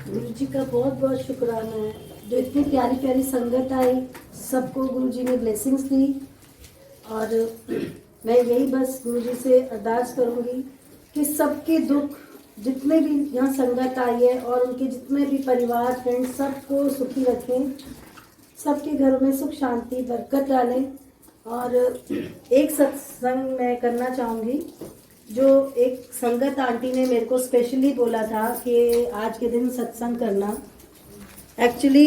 गुरु जी का बहुत बहुत शुक्राना है जो इतनी प्यारी प्यारी संगत आई, सबको गुरु जी ने ब्लेसिंग्स दी। और मैं यही बस गुरु जी से अरदास करूंगी कि सबके दुख, जितने भी यहाँ संगत आई है और उनके जितने भी परिवार फ्रेंड, सबको सुखी रखें, सबके घरों में सुख शांति बरकत डालें। और एक सत्संग मैं करना चाहूँगी जो एक संगत आंटी ने मेरे को स्पेशली बोला था कि आज के दिन सत्संग करना। एक्चुअली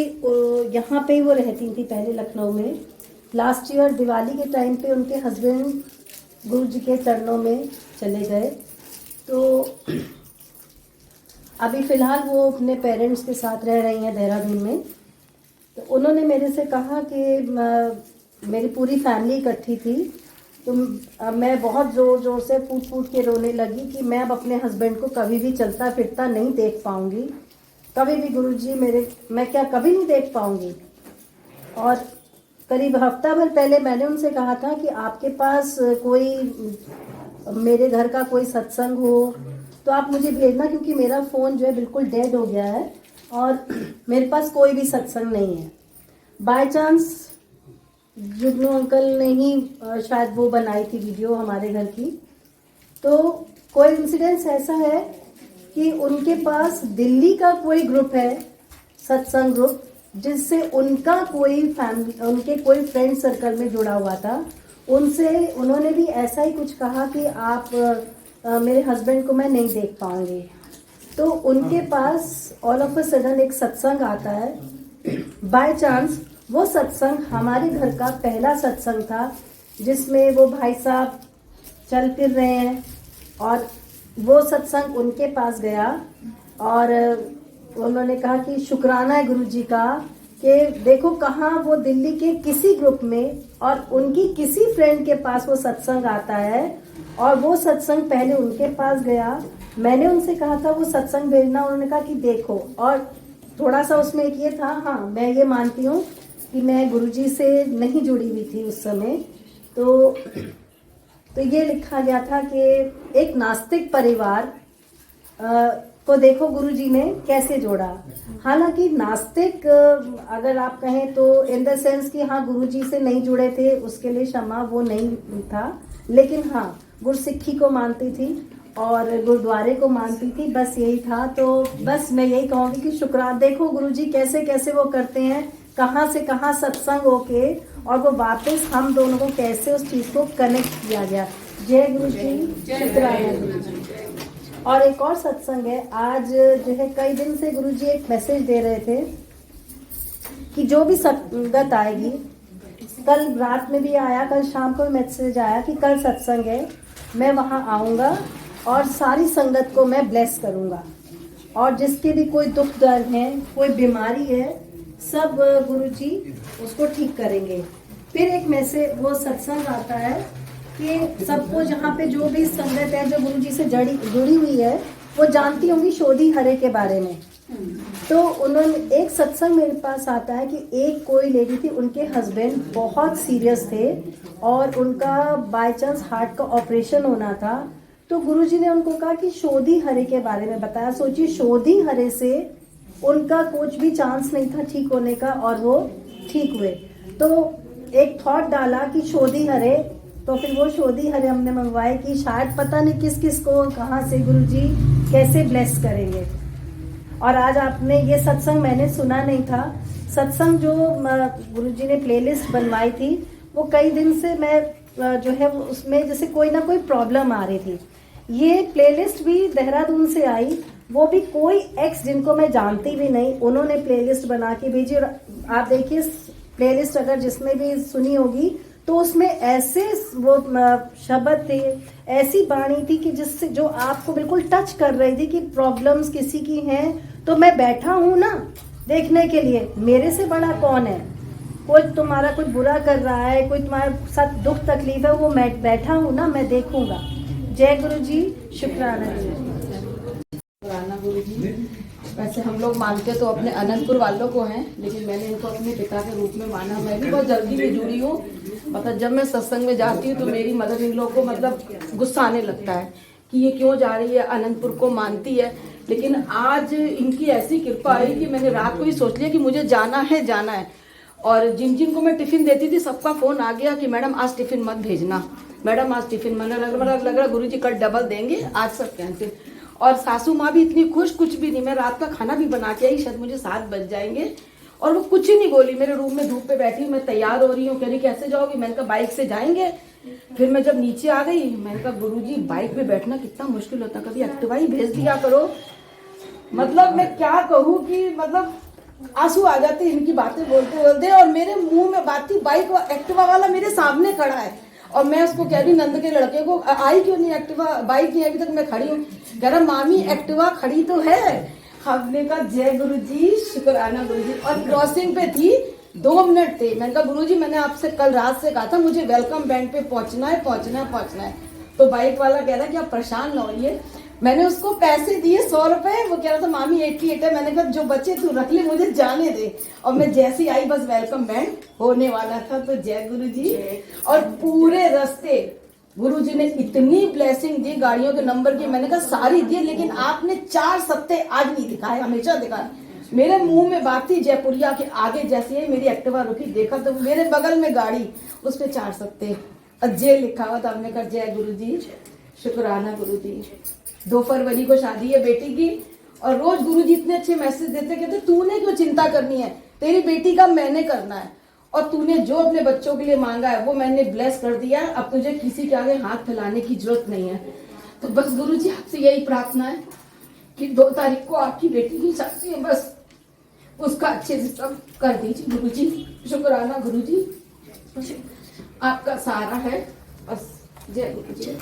यहाँ पे ही वो रहती थी पहले लखनऊ में। लास्ट ईयर दिवाली के टाइम पे उनके हस्बैंड गुरु जी के चरणों में चले गए, तो अभी फ़िलहाल वो अपने पेरेंट्स के साथ रह रही हैं देहरादून में। तो उन्होंने मेरे से कहा कि मेरी पूरी फैमिली इकट्ठी थी, तो मैं बहुत ज़ोर ज़ोर से फूट फूट के रोने लगी कि मैं अब अपने हस्बैंड को कभी भी चलता फिरता नहीं देख पाऊँगी, कभी भी गुरुजी मैं क्या कभी नहीं देख पाऊँगी। और करीब हफ्ता भर पहले मैंने उनसे कहा था कि आपके पास कोई मेरे घर का कोई सत्संग हो तो आप मुझे भेजना, क्योंकि मेरा फ़ोन जो है बिल्कुल डेड हो गया है और मेरे पास कोई भी सत्संग नहीं है। बाय चांस जुगनू अंकल ने ही शायद वो बनाई थी वीडियो हमारे घर की। तो कोई इंसिडेंस ऐसा है कि उनके पास दिल्ली का कोई ग्रुप है, सत्संग ग्रुप, जिससे उनका कोई फैमिली, उनके कोई फ्रेंड सर्कल में जुड़ा हुआ था। उनसे उन्होंने भी ऐसा ही कुछ कहा कि आप मेरे हस्बैंड को मैं नहीं देख पाऊंगी। तो उनके पास ऑल ऑफ अ सडन एक सत्संग आता है। बाय चांस वो सत्संग हमारे घर का पहला सत्संग था जिसमें वो भाई साहब चल फिर रहे हैं, और वो सत्संग उनके पास गया और उन्होंने कहा कि शुक्राना है गुरु जी का कि देखो कहाँ वो दिल्ली के किसी ग्रुप में और उनकी किसी फ्रेंड के पास वो सत्संग आता है, और वो सत्संग पहले उनके पास गया। मैंने उनसे कहा था वो सत्संग भेजना, उन्होंने कहा कि देखो, और थोड़ा सा उसमें एक ये था, हाँ मैं ये मानती हूँ कि मैं गुरुजी से नहीं जुड़ी हुई थी उस समय। तो ये लिखा गया था कि एक नास्तिक परिवार को देखो गुरुजी ने कैसे जोड़ा। हालांकि नास्तिक अगर आप कहें तो इन द सेंस कि हाँ गुरुजी से नहीं जुड़े थे, उसके लिए क्षमा, वो नहीं था, लेकिन हाँ गुरसिक्खी को मानती थी और गुरुद्वारे को मानती थी, बस यही था। तो बस मैं यही कहूँगी कि शुक्राना, देखो गुरुजी कैसे कैसे वो करते हैं, कहाँ से कहाँ सत्संग होके और वो वापस हम दोनों को कैसे उस चीज़ को कनेक्ट किया गया। जय गुरु जी, शुक्राना गुरु जी। और एक और सत्संग है आज जो है, कई दिन से गुरु जी एक मैसेज दे रहे थे कि जो भी संगत आएगी, कल रात में भी आया, कल शाम को मैसेज आया कि कल सत्संग है, मैं वहाँ आऊँगा और सारी संगत को मैं ब्लेस करूँगा, और जिसके भी कोई दुख दर्द है, कोई बीमारी है, सब गुरुजी उसको ठीक करेंगे। फिर एक मैसेज वो सत्संग आता है कि सबको जहाँ पे जो भी संगत है जो गुरुजी से जुड़ी हुई है वो जानती होंगी शोधी हरे के बारे में। तो उन्होंने एक सत्संग मेरे पास आता है कि एक कोई लेडी थी, उनके हस्बैंड बहुत सीरियस थे और उनका बाय चांस हार्ट का ऑपरेशन होना था। तो गुरुजी ने उनको कहा कि शोधी हरे के बारे में बताया। सोचिए, शोधी हरे से उनका कुछ भी चांस नहीं था ठीक होने का और वो ठीक हुए। तो एक थॉट डाला कि शोधी हरे, तो फिर वो शोधी हरे हमने मंगवाए कि शायद पता नहीं किस किस को कहाँ से गुरुजी कैसे ब्लेस करेंगे। और आज आपने ये सत्संग मैंने सुना नहीं था, सत्संग जो गुरुजी ने प्लेलिस्ट बनवाई थी वो कई दिन से मैं जो है उसमें जैसे कोई ना कोई प्रॉब्लम आ रही थी। ये प्लेलिस्ट भी देहरादून से आई, वो भी कोई एक्स जिनको मैं जानती भी नहीं, उन्होंने प्लेलिस्ट बना के भेजी। और आप देखिए प्लेलिस्ट अगर जिसने भी सुनी होगी तो उसमें ऐसे वो शब्द थे, ऐसी बाणी थी कि जिससे जो आपको बिल्कुल टच कर रही थी कि प्रॉब्लम्स किसी की हैं तो मैं बैठा हूँ ना देखने के लिए, मेरे से बड़ा कौन है। कोई तुम्हारा कुछ बुरा कर रहा है, कोई तुम्हारे साथ दुख तकलीफ है, वो मैं बैठा हूँ ना, मैं देखूंगा। जय गुरु जी, शुक्राना गुरु जी। शुक्राना गुरु जी। वैसे हम लोग मानते तो अपने अनंतपुर वालों को हैं, लेकिन मैंने इनको अपने पिता के रूप में माना। मैं भी बहुत जल्दी में जुड़ी हूँ, मतलब जब मैं सत्संग में जाती हूँ तो मेरी मदर इन लोगों को मतलब गुस्सा आने लगता है कि ये क्यों जा रही है, अनंतपुर को मानती है। लेकिन आज इनकी ऐसी कृपा आई कि मैंने रात को ही सोच लिया कि मुझे जाना है। और जिन जिन को मैं टिफिन देती थी सबका फोन आ गया कि मैडम आज टिफिन मत भेजना, मैडम आज टिफिन मैंने लग रहा गुरुजी कल डबल देंगे, आज सब कैंसिल। और सासू माँ भी इतनी खुश, कुछ भी नहीं, मैं रात का खाना भी बना के आई, शायद मुझे 7 बज जाएंगे, और वो कुछ ही नहीं बोली। मेरे रूम में धूप पे बैठी हूँ, मैं तैयार हो रही हूँ, कह रही कैसे जाओगी, मैंने कहा बाइक से जाएंगे। फिर मैं जब नीचे आ गई मैंने कहा गुरुजी बाइक पे बैठना कितना मुश्किल होता, कभी एक्टिवा ही भेज दिया करो। मतलब मैं क्या कहूँ कि मतलब आंसू आ जाते इनकी बातें बोलते बोलते, और मेरे मुंह में बात थी, बाइक एक्टिवा वाला मेरे सामने खड़ा है और मैं उसको कह रही नंद के लड़के को आई क्यों नहीं एक्टिवा, बाइक नहीं अभी तक मैं खड़ी हूँ। कह रहा मामी एक्टिवा खड़ी तो है। हमने कहा जय गुरु जी, शुक्राना गुरु जी। और क्रॉसिंग पे थी, 2 मिनट थे। मैंने कहा गुरुजी मैंने आपसे कल रात से कहा था मुझे वेलकम बैंड पे पहुंचना है। तो बाइक वाला कह रहा कि आप परेशान न होइए। मैंने उसको पैसे दिए 100 रुपए, वो कह रहा था मामी 88 है। मैंने कहा जो बच्चे तू रख ले, मुझे जाने दे। और मैं जैसे ही आई बस वेलकम बैंड होने वाला था। तो जय गुरु जी। और पूरे रास्ते गुरुजी ने इतनी ब्लेसिंग दी, गाड़ियों के नंबर की मैंने कहा सारी दी, लेकिन आपने 4 सप्ते आज नहीं दिखाए, हमेशा दिखाए। मेरे मुंह में बात थी, जयपुरिया के आगे जैसे ही मेरी एक्टिवा रुकी, देखा तो मेरे बगल में गाड़ी, उस पे 4 सप्ते अजय लिखा हुआ था। हमने कहा जय गुरु जी, शुक्राना गुरु जी। 2 फरवरी को शादी है बेटी की, और रोज गुरुजी इतने अच्छे मैसेज देते, कहते तूने क्यों चिंता करनी है, तेरी बेटी का मैंने करना है, और तूने जो अपने बच्चों के लिए मांगा है वो मैंने ब्लेस कर दिया है, अब तुझे किसी के आगे हाथ फैलाने की जरूरत नहीं है। तो बस गुरुजी आपसे यही प्रार्थना है कि 2 तारीख को आपकी बेटी की शादी है, बस उसका अच्छे से सब कर दीजिए गुरुजी। शुक्राना गुरुजी, आपका सहारा है, बस जय गुरुजी।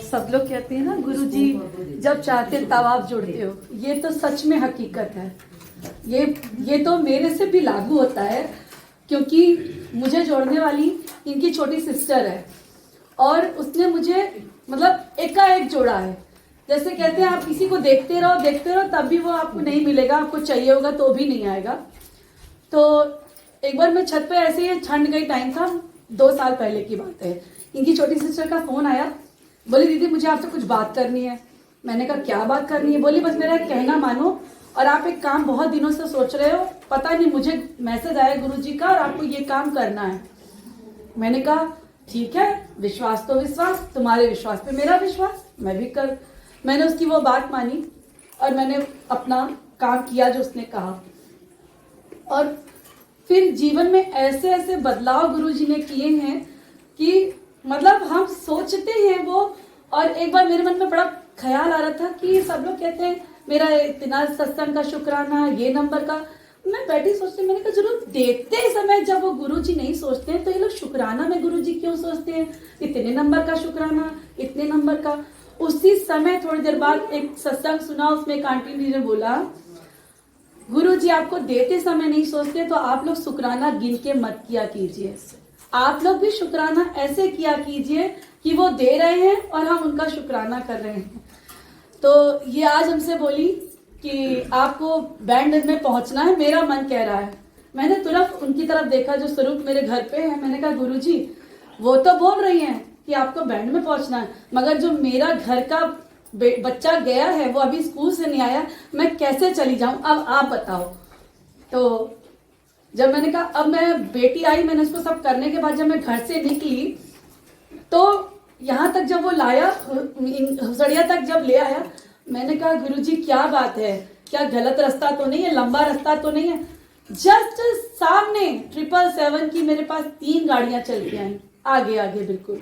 सब लोग कहते हैं ना गुरुजी जब चाहते तब आप जुड़ते हो, ये तो सच में हकीकत है। ये तो मेरे से भी लागू होता है, क्योंकि मुझे जोड़ने वाली इनकी छोटी सिस्टर है, और उसने मुझे मतलब एकाएक जोड़ा है। जैसे कहते हैं आप किसी को देखते रहो तब भी वो आपको नहीं मिलेगा, आपको चाहिए होगा तो भी नहीं आएगा। तो एक बार मैं छत पे ऐसे ही ठंड गई टाइम था, 2 साल पहले की बात है। इनकी छोटी सिस्टर का फोन आया, बोली दीदी मुझे आपसे कुछ बात करनी है। मैंने कहा क्या बात करनी है? बोली बस मेरा एक कहना मानो, और आप एक काम बहुत दिनों से सोच रहे हो, पता नहीं मुझे मैसेज आया गुरुजी का और आपको ये काम करना है। मैंने कहा ठीक है, विश्वास तो विश्वास, तुम्हारे विश्वास पे मेरा विश्वास, मैं भी कर। मैंने उसकी वो बात मानी और मैंने अपना काम किया जो उसने कहा। और फिर जीवन में ऐसे ऐसे बदलाव गुरुजी ने किए हैं कि मतलब हम सोचते हैं वो। और एक बार मेरे मन में बड़ा ख्याल आ रहा था कि सब लोग कहते हैं मेरा इतना सत्संग का शुक्राना, ये नंबर का। मैं बैठी सोचती, मैंने कहा जरूर देखते समय जब वो गुरुजी नहीं सोचते हैं तो ये लोग शुक्राना में गुरुजी क्यों सोचते हैं, इतने नंबर का शुक्राना, इतने नंबर का। उसी समय थोड़ी देर बाद एक सत्संग सुना, उसमें एक आंटी ने बोला गुरुजी आपको देते समय नहीं सोचते तो आप लोग शुक्राना गिन के मत किया कीजिए, आप लोग भी शुक्राना ऐसे किया कीजिए कि वो दे रहे हैं और हम उनका शुक्राना कर रहे हैं। तो ये आज हमसे बोली कि आपको बैंड में पहुंचना है, मेरा मन कह रहा है। मैंने तुरंत उनकी तरफ देखा जो स्वरूप मेरे घर पे है। मैंने कहा गुरुजी वो तो बोल रही हैं कि आपको बैंड में पहुंचना है, मगर जो मेरा घर का बच्चा गया है वो अभी स्कूल से नहीं आया, मैं कैसे चली जाऊं, अब आप बताओ। तो जब मैंने कहा, अब मैं बेटी आई, मैंने उसको सब करने के बाद जब मैं घर से निकली तो यहाँ तक जब वो लाया, हुसड़िया तक जब ले आया, मैंने कहा गुरुजी क्या बात है, क्या गलत रास्ता तो नहीं है, लंबा रास्ता तो नहीं है। जस्ट सामने 777 की मेरे पास 3 गाड़ियां चल के आई, आगे आगे बिल्कुल।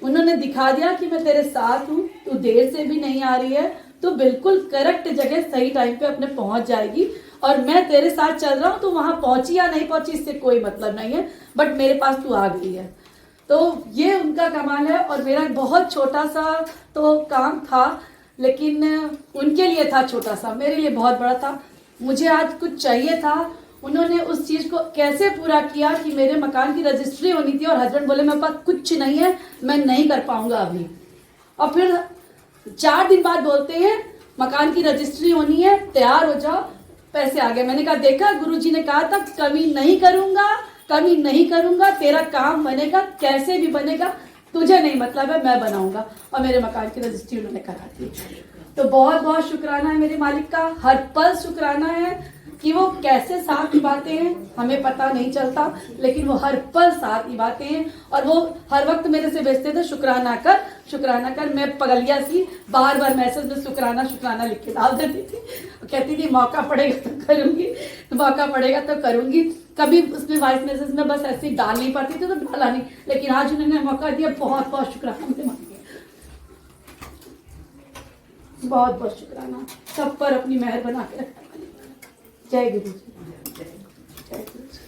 उन्होंने दिखा दिया कि मैं तेरे साथ हूँ, तू देर से भी नहीं आ रही है, तो बिल्कुल करेक्ट जगह सही टाइम पे अपने पहुंच जाएगी, और मैं तेरे साथ चल रहा हूँ, तो वहां पहुंची या नहीं पहुंची इससे कोई मतलब नहीं है, बट मेरे पास तू आ गई है। तो ये उनका कमाल है। और मेरा बहुत छोटा सा तो काम था, लेकिन उनके लिए था छोटा सा, मेरे लिए बहुत बड़ा था। मुझे आज कुछ चाहिए था, उन्होंने उस चीज को कैसे पूरा किया कि मेरे मकान की रजिस्ट्री होनी थी और हस्बैंड बोले मेरे पास कुछ नहीं है, मैं नहीं कर पाऊंगा अभी। और फिर 4 दिन बाद बोलते हैं मकान की रजिस्ट्री होनी है, तैयार हो जाओ, पैसे आ गए। मैंने कहा देखा, गुरुजी ने कहा था कमी नहीं करूंगा, तेरा काम बनेगा, कैसे भी बनेगा, तुझे नहीं मतलब है, मैं बनाऊंगा। और मेरे मकान की रजिस्ट्री उन्होंने करा दी। तो बहुत बहुत शुक्राना है मेरे मालिक का, हर पल शुक्राना है कि वो कैसे साथ निभाते हैं हमें पता नहीं चलता, लेकिन वो हर पल साथ निभाते हैं। और वो हर वक्त मेरे से भेजते थे शुक्राना कर शुक्राना कर। मैं पगलिया सी बार बार मैसेज में शुक्राना शुक्राना लिख के डाल देती थी, कहती थी मौका पड़ेगा तो करूंगी, मौका पड़ेगा तो करूंगी। कभी उसमें वॉइस मैसेज में बस ऐसे ही डाल नहीं पाती थी तो डाला नहीं, लेकिन आज उन्होंने मौका दिया, बहुत बहुत शुक्राना मेरे मालिक, बहुत बहुत शुक्राना। सब पर अपनी मेहर बना के रखा। जय गुरु जी। जय गुरु जी।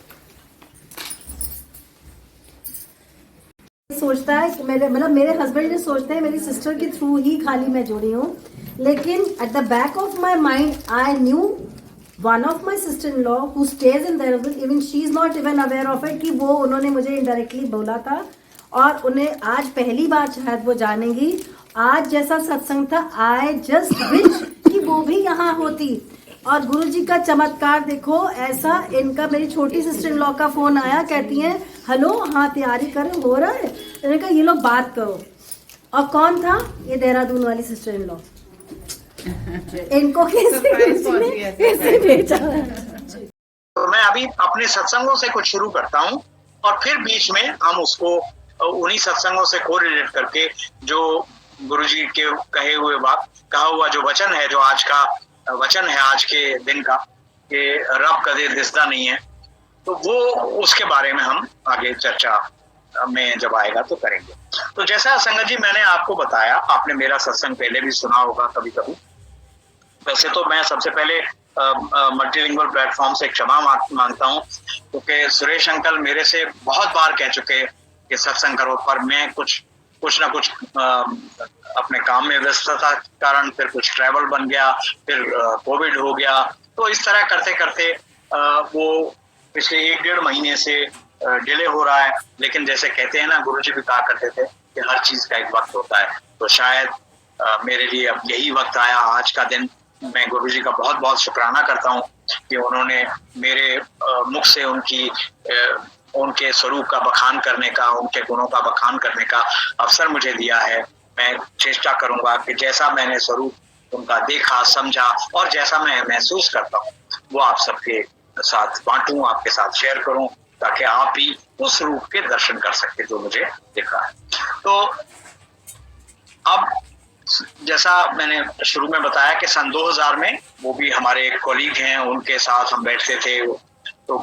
सोचता है कि मेरे हस्बैंड ये सोचते हैं मेरी सिस्टर के थ्रू ही खाली मैं जुड़ी हूँ, लेकिन at the back of my mind I knew one of my sister in law who stays in Dehradun, even she is not even aware of it कि वो उन्होंने मुझे इनडायरेक्टली बोला था, और उन्हें आज पहली बार शायद वो जानेंगी। आज जैसा सत्संग था, आई जस्ट विश कि वो भी यहाँ होती। और गुरुजी का चमत्कार देखो, ऐसा इनका मेरी छोटी सिस्टर इन लॉ का फोन आया, कहती हैं हेलो हाँ तैयारी करो, हो रहा है। मैंने कहा ये लोग बात करो। और कौन था? ये देहरादून वाली सिस्टर इन लॉ। इनको कैसे भेजा। तो मैं अभी अपने सत्संगों से कुछ शुरू करता हूँ और फिर बीच में हम उसको उन्हीं सत्संगों से कोरिलेट करके जो गुरुजी के कहा हुआ जो वचन है, जो आज का वचन है आज के दिन का, कि रब कदे दिसदा नहीं है, तो वो उसके बारे में हम आगे चर्चा में जब आएगा तो करेंगे। तो जैसा संगत जी मैंने आपको बताया, आपने मेरा सत्संग पहले भी सुना होगा कभी कभी। वैसे तो मैं सबसे पहले मल्टीलिंगुअल प्लेटफॉर्म से क्षमा मांगता हूँ, क्योंकि सुरेश अंकल मेरे से बहुत बार कह चुके कि सत्संग करो, पर मैं कुछ ना कुछ अपने काम में व्यस्तता के कारण, फिर कुछ ट्रैवल बन गया, फिर कोविड हो गया, तो इस तरह करते करते वो पिछले 1-1.5 महीने से डिले हो रहा है। लेकिन जैसे कहते हैं ना, गुरुजी भी कहा करते थे कि हर चीज का एक वक्त होता है, तो शायद मेरे लिए अब यही वक्त आया। आज का दिन मैं गुरुजी का बहुत बहुत शुक्राना करता हूँ कि उन्होंने मेरे मुख से उनके स्वरूप का बखान करने का, उनके गुणों का बखान करने का अवसर मुझे दिया है। मैं चेष्टा करूंगा कि जैसा मैंने स्वरूप उनका देखा, समझा और जैसा मैं महसूस करता हूँ वो आप सबके साथ बांटूं, आपके साथ शेयर करूं, ताकि आप भी उस रूप के दर्शन कर सके जो मुझे दिख रहा है। तो अब जैसा मैंने शुरू में बताया कि सन 2000 में वो भी हमारे एक कॉलीग हैं, उनके साथ हम बैठते थे। तो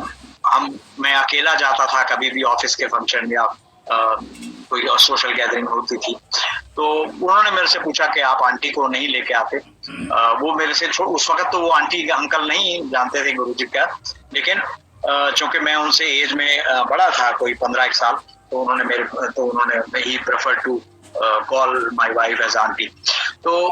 मैं अकेला जाता था कभी भी ऑफिस के फंक्शन या कोई सोशल गैदरिंग होती थी, तो उन्होंने मेरे से पूछा कि आप आंटी को नहीं लेके आते। वो मेरे से उस वक्त तो वो आंटी अंकल नहीं जानते थे गुरुजी का, लेकिन चूंकि मैं उनसे एज में बड़ा था, कोई 15 साल, तो उन्होंने ही prefer to call my wife as aunty. तो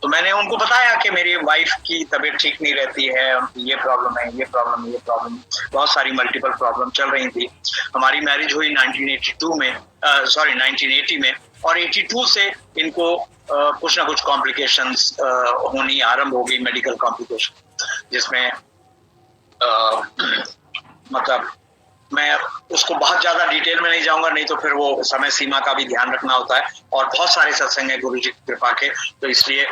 मैंने उनको बताया कि मेरी वाइफ की तबीयत ठीक नहीं रहती है, ये प्रॉब्लम है, ये प्रॉब्लम, बहुत सारी मल्टीपल प्रॉब्लम चल रही थी। हमारी मैरिज हुई 1980 में, और 82 से इनको कुछ ना कुछ कॉम्प्लिकेशंस होनी आरंभ हो गई, मेडिकल कॉम्प्लिकेशन, जिसमें मतलब मैं उसको बहुत ज्यादा डिटेल में नहीं जाऊंगा, नहीं तो फिर वो समय सीमा का भी ध्यान रखना होता है, और बहुत सारे सत्संग है गुरुजी की कृपा के, तो इसलिए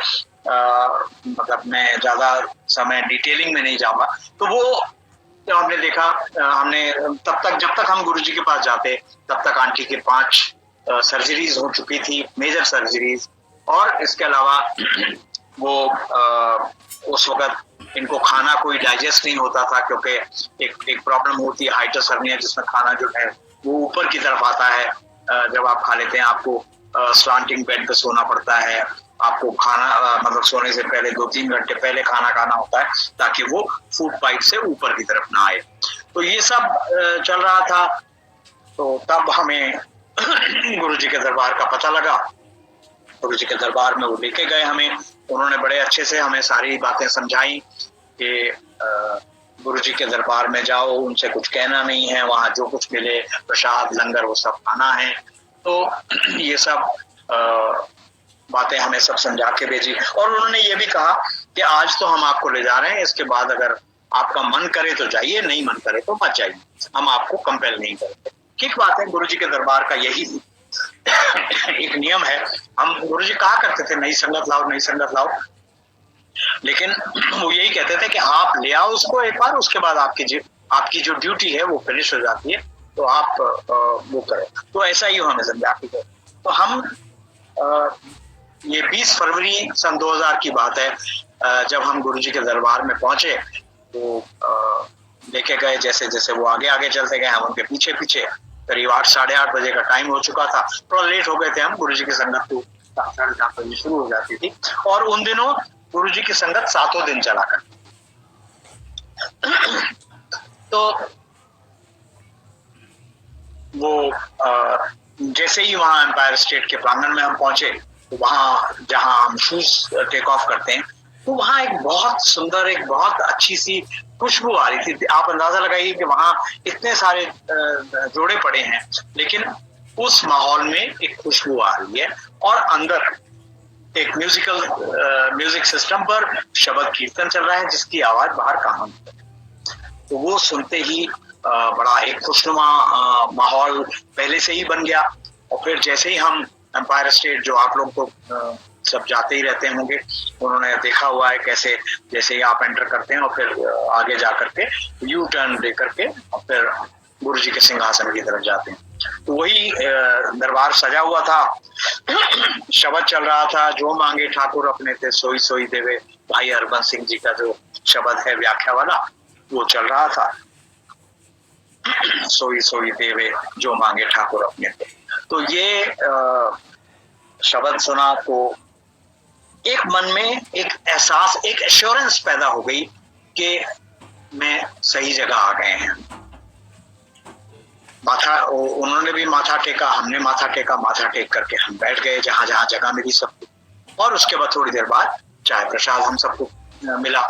मतलब मैं ज्यादा समय डिटेलिंग में नहीं जाऊंगा। तो वो हमने देखा, जब तक हम गुरुजी के पास जाते तब तक आंटी के 5 सर्जरीज हो चुकी थी, मेजर सर्जरीज, और इसके अलावा वो उस वक्त इनको खाना कोई डाइजेस्ट नहीं होता था, क्योंकि एक प्रॉब्लम होती है हाइटस हर्निया, जिसमें खाना जो है वो ऊपर की तरफ आता है। जब आप खा लेते हैं आपको स्लांटिंग बेड पे सोना पड़ता है, आपको खाना मतलब सोने से पहले 2-3 घंटे पहले खाना खाना होता है, ताकि वो फूड पाइप से ऊपर की तरफ ना आए। तो ये सब चल रहा था। तो तब हमें गुरुजी के दरबार का पता लगा। गुरुजी के दरबार में वो लेके गए हमें, उन्होंने बड़े अच्छे से हमें सारी बातें समझाई कि गुरुजी के दरबार में जाओ, उनसे कुछ कहना नहीं है, वहाँ जो कुछ मिले प्रसाद लंगर वो सब खाना है। तो ये सब बातें हमें सब समझा के भेजी, और उन्होंने ये भी कहा कि आज तो हम आपको ले जा रहे हैं, इसके बाद अगर आपका मन करे तो जाइए, नहीं मन करे तो मत जाइए, हम आपको कंपेल नहीं करेंगे। ठीक बात है, गुरुजी के दरबार का यही एक नियम है, हम गुरुजी कहा करते थे नई संगत लाओ, नई संगत लाओ, लेकिन वो यही कहते थे कि आप ले आओ उसको एक बार, उसके बाद आपकी जो ड्यूटी है वो फिनिश हो जाती है, तो आप वो करें। तो ऐसा ही हमें समझा के। तो हम ये 20 फरवरी सन 2000 की बात है, जब हम गुरुजी के दरबार में पहुंचे तो लेके गए, जैसे जैसे वो आगे आगे चलते गए हम उनके पीछे पीछे। करीब 8 साढ़े 8 बजे का टाइम हो चुका था, थोड़ा लेट हो गए थे हम। गुरुजी की संगत तो 7:30 बजे शुरू हो जाती थी, और उन दिनों गुरुजी की संगत 7 दिन चला कर। तो वो जैसे ही वहां एम्पायर स्टेट के प्रांगण में हम पहुंचे, तो वहां जहां हम शूज टेक ऑफ करते हैं, तो वहां एक बहुत सुंदर, एक बहुत अच्छी सी खुशबू आ रही थी। आप अंदाजा लगाइए कि वहां इतने सारे जोड़े पड़े हैं, लेकिन उस माहौल में एक खुशबू आ रही है, और अंदर एक म्यूजिक सिस्टम पर शब्द कीर्तन चल रहा है, जिसकी आवाज बाहर कहाँ। तो वो सुनते ही बड़ा एक खुशनुमा माहौल पहले से ही बन गया। और फिर जैसे ही हम एम्पायर स्टेट, जो आप लोग तो सब जाते ही रहते होंगे, उन्होंने देखा हुआ है कैसे जैसे ही आप एंटर करते हैं और फिर आगे जा करके यू टर्न दे करके और फिर गुरुजी के सिंहासन की तरफ जाते हैं। तो वही दरबार सजा हुआ था, शब्द चल रहा था, जो मांगे ठाकुर अपने थे सोई सोई देवे। भाई हरबंस सिंह जी का जो शब्द है व्याख्या वाला, वो चल रहा था, सोई सोई देवे जो मांगे ठाकुर अपने थे। तो ये शब्द सुना तो एक मन में एक एहसास, एक एश्योरेंस पैदा हो गई कि मैं सही जगह आ गए हैं। माथा, उन्होंने भी माथा टेका, हमने माथा टेका, माथा टेक करके हम बैठ गए जहां जहां जगह मिली सबको। और उसके बाद थोड़ी देर बाद चाय प्रसाद हम सबको मिला,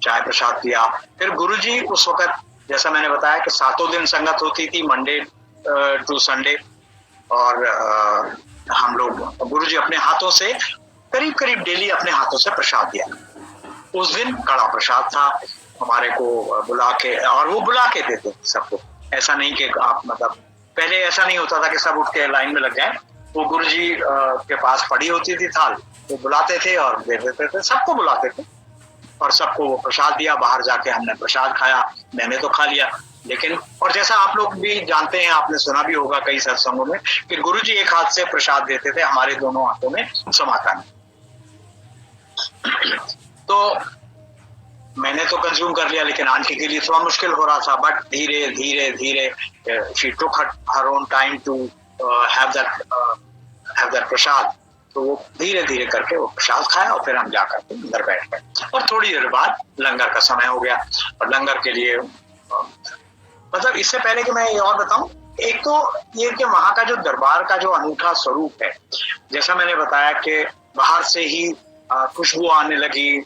चाय प्रसाद पिया। फिर गुरुजी उस वक्त, जैसा मैंने बताया कि 7 दिन संगत होती थी, मंडे टू संडे, और हम लोग गुरुजी अपने हाथों से करीब करीब डेली अपने हाथों से प्रसाद दिया। उस दिन कड़ा प्रसाद था, हमारे को बुला के, और वो बुला के देते सबको। ऐसा नहीं कि आप मतलब पहले ऐसा नहीं होता था कि सब उठ के लाइन में लग जाए। वो गुरुजी के पास पड़ी होती थी थाल, वो बुलाते थे और दे देते थे, सबको बुलाते थे और सबको वो प्रसाद दिया। बाहर जाके हमने प्रसाद खाया, मैंने तो खा लिया। लेकिन और जैसा आप लोग भी जानते हैं, आपने सुना भी होगा कई सत्संगों में कि गुरुजी एक हाथ से प्रसाद देते थे, हमारे दोनों हाथों में समाता नहीं। तो मैंने तो कंज्यूम कर लिया, लेकिन आंटी के लिए थोड़ा मुश्किल हो रहा था। बट धीरे धीरे धीरे she took her own time to have that prasad. तो वो धीरे धीरे करके वो प्रसाद खाया और फिर हम जाकर के अंदर बैठ गए। और थोड़ी देर बाद लंगर का समय हो गया, और लंगर के लिए मतलब इससे पहले कि मैं ये और बताऊं, एक तो ये कि वहां का जो दरबार का जो अनूठा स्वरूप है, जैसा मैंने बताया कि बाहर से ही खुशबू आने लगी,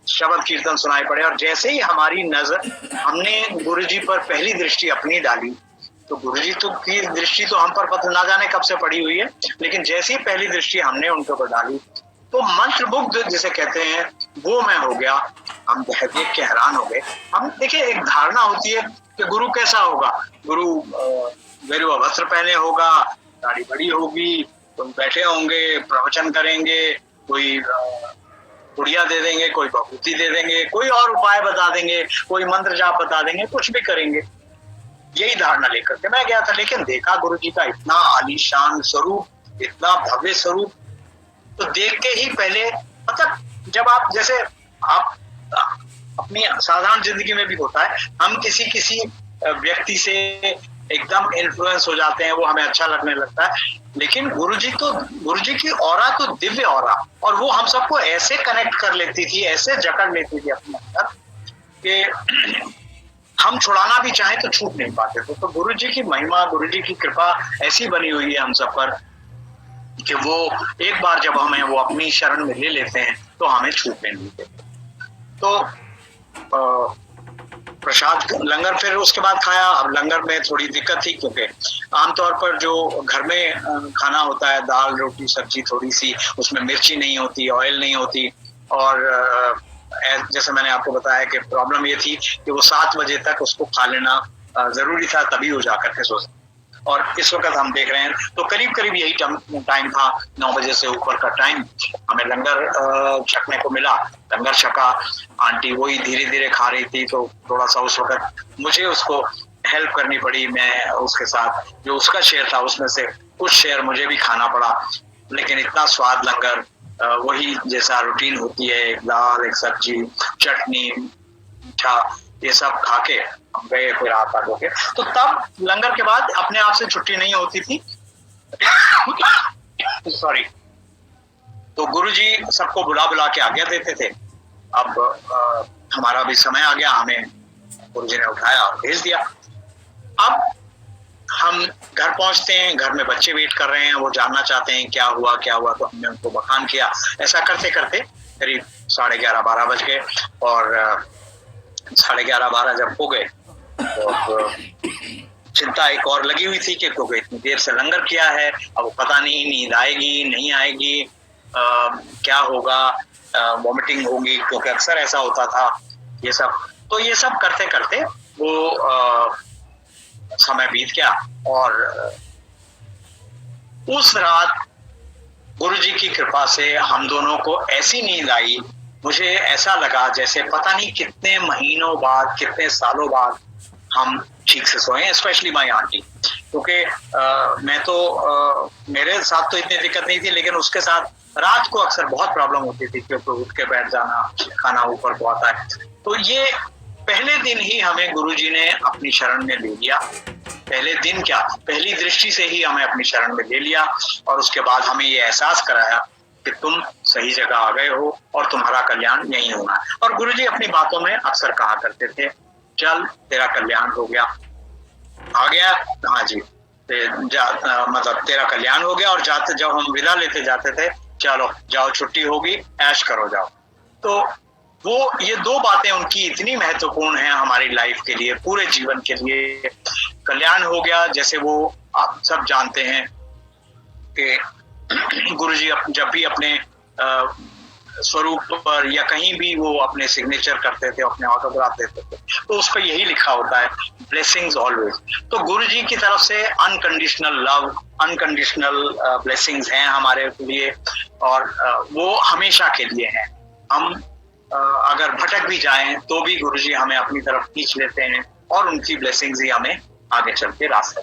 शब्द कीर्तन सुनाई पड़े, और जैसे ही हमारी नजर, हमने गुरुजी पर पहली दृष्टि अपनी डाली, तो गुरुजी तो की दृष्टि तो हम पर पता ना जाने कब से पड़ी हुई है, लेकिन जैसे ही पहली दृष्टि हमने उनके ऊपर डाली तो मंत्रमुग्ध जिसे कहते हैं वो मैं हो गया। हम देख के हैरान हो गए। हम देखिए, एक धारणा होती है कि गुरु कैसा होगा, गुरु गेरुआ वस्त्र पहने होगा, दाढ़ी बड़ी होगी, तो बैठे होंगे, प्रवचन करेंगे, कोई गुड़िया दे देंगे, कोई बभूति दे देंगे, कोई और उपाय बता देंगे, कोई मंत्र जाप बता देंगे, कुछ भी करेंगे। यही धारणा लेकर के मैं गया था। लेकिन देखा गुरुजी का इतना आलीशान स्वरूप, इतना भव्य स्वरूप, तो देख के ही पहले मतलब जब आप जैसे आप अपनी साधारण जिंदगी में भी होता है, हम किसी व्यक्ति से एकदम इन्फ्लुएंस हो जाते हैं, वो हमें अच्छा लगने लगता है। लेकिन गुरुजी की ऑरा तो दिव्य ऑरा, और वो हम सबको ऐसे कनेक्ट कर लेती थी, ऐसे जकड़ लेती थी अपने अंदर कि हम छुड़ाना भी चाहें तो छूट नहीं पाते थे। तो गुरुजी की महिमा, गुरुजी की कृपा ऐसी बनी हुई है हम सब पर कि वो एक बार जब हमें वो अपनी शरण में ले लेते हैं तो हमें छूटने नहीं देते। तो प्रसाद लंगर फिर उसके बाद खाया। अब लंगर में थोड़ी दिक्कत थी, क्योंकि आमतौर पर जो घर में खाना होता है, दाल रोटी सब्जी थोड़ी सी, उसमें मिर्ची नहीं होती, ऑयल नहीं होती, और जैसे मैंने आपको बताया कि प्रॉब्लम ये थी कि वो 7 बजे तक उसको खा लेना जरूरी था, तभी वो जाकर के सो सकते। और इस वक्त हम देख रहे हैं तो करीब करीब यही टाइम था, 9 बजे से ऊपर का टाइम। हमें लंगर छकने को मिला, लंगर छका, आंटी वही धीरे धीरे खा रही थी, तो थोड़ा सा उस वक्त मुझे उसको हेल्प करनी पड़ी। मैं उसके साथ जो उसका शेयर था उसमें से कुछ शेयर मुझे भी खाना पड़ा, लेकिन इतना स्वाद लंगर, वही जैसा रूटीन होती है, एक दाल, एक सब्जी, चटनी, मीठा, ये सब खा के हम गए फिर हाथ पा धो के। तो तब लंगर के बाद अपने आप से छुट्टी नहीं होती थी सॉरी। तो गुरुजी सबको बुला बुला के आज्ञा देते थे। अब हमारा भी समय आ गया, हमें गुरुजी ने उठाया और भेज दिया। अब हम घर पहुंचते हैं, घर में बच्चे वेट कर रहे हैं, वो जानना चाहते हैं क्या हुआ क्या हुआ, तो हमने उनको बखान किया। ऐसा करते करते करीब 11:30-12 बज गए, और 11:30-12 जब हो गए तो चिंता एक और लगी हुई थी कि क्योंकि इतनी देर से लंगर किया है, अब पता नहीं नींद आएगी नहीं आएगी, क्या होगा, वॉमिटिंग होगी, क्योंकि अक्सर ऐसा होता था ये सब। तो ये सब करते करते वो समय बीत गया, और उस रात गुरुजी की कृपा से हम दोनों को ऐसी नींद आई, मुझे ऐसा लगा जैसे पता नहीं कितने महीनों बाद, कितने सालों बाद हम ठीक से सोए, स्पेशली माई आंटी। क्योंकि मैं तो मेरे साथ तो इतनी दिक्कत नहीं थी, लेकिन उसके साथ रात को अक्सर बहुत प्रॉब्लम होती थी, क्योंकि उठ के बैठ जाना, खाना ऊपर को आता है। तो ये पहले दिन ही हमें गुरुजी ने अपनी शरण में ले लिया। पहले दिन क्या, पहली दृष्टि से ही हमें अपनी शरण में ले लिया, और उसके बाद हमें ये एहसास कराया कि तुम सही जगह आ गए हो और तुम्हारा कल्याण यही होना है। और गुरुजी अपनी बातों में अक्सर कहा करते थे, चल तेरा कल्याण हो गया, आ गया, हाँ जी, मतलब तेरा कल्याण हो गया। और जाते जब हम विदा लेते जाते थे, चलो जाओ छुट्टी होगी, ऐश करो जाओ। तो वो ये दो बातें उनकी इतनी महत्वपूर्ण हैं हमारी लाइफ के लिए, पूरे जीवन के लिए। कल्याण हो गया, जैसे वो आप सब जानते हैं कि गुरुजी जब भी अपने स्वरूप पर या कहीं भी वो अपने सिग्नेचर करते थे, अपने ऑटोग्राफ देते थे, तो उस पर यही लिखा होता है, ब्लेसिंग्स ऑलवेज। तो गुरुजी की तरफ से अनकंडीशनल लव, अनकंडीशनल ब्लेसिंग्स हैं हमारे लिए, और वो हमेशा के लिए हैं। हम अगर भटक भी जाएं तो भी गुरुजी हमें अपनी तरफ खींच लेते हैं, और उनकी ब्लेसिंग्स ही हमें आगे चल के रास्ते।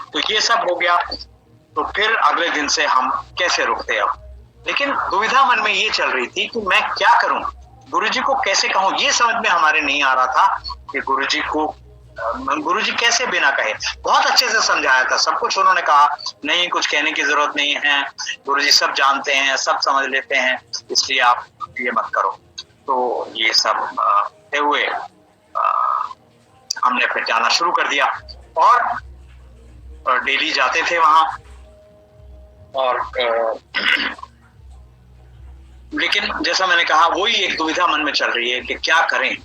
तो ये सब हो गया, तो फिर अगले दिन से हम कैसे रुकते अब। लेकिन दुविधा मन में ये चल रही थी कि मैं क्या करूं, गुरुजी को कैसे कहूं, ये समझ में हमारे नहीं आ रहा था कि गुरुजी कैसे बिना कहे। बहुत अच्छे से समझाया था, सब कुछ उन्होंने कहा, नहीं कुछ कहने की जरूरत नहीं है, गुरुजी सब जानते हैं, सब समझ लेते हैं, इसलिए आप ये मत करो। तो ये सब होते हुए हमने फिर जाना शुरू कर दिया, और डेली जाते थे वहां। और लेकिन जैसा मैंने कहा, वही एक दुविधा मन में चल रही है कि क्या करें,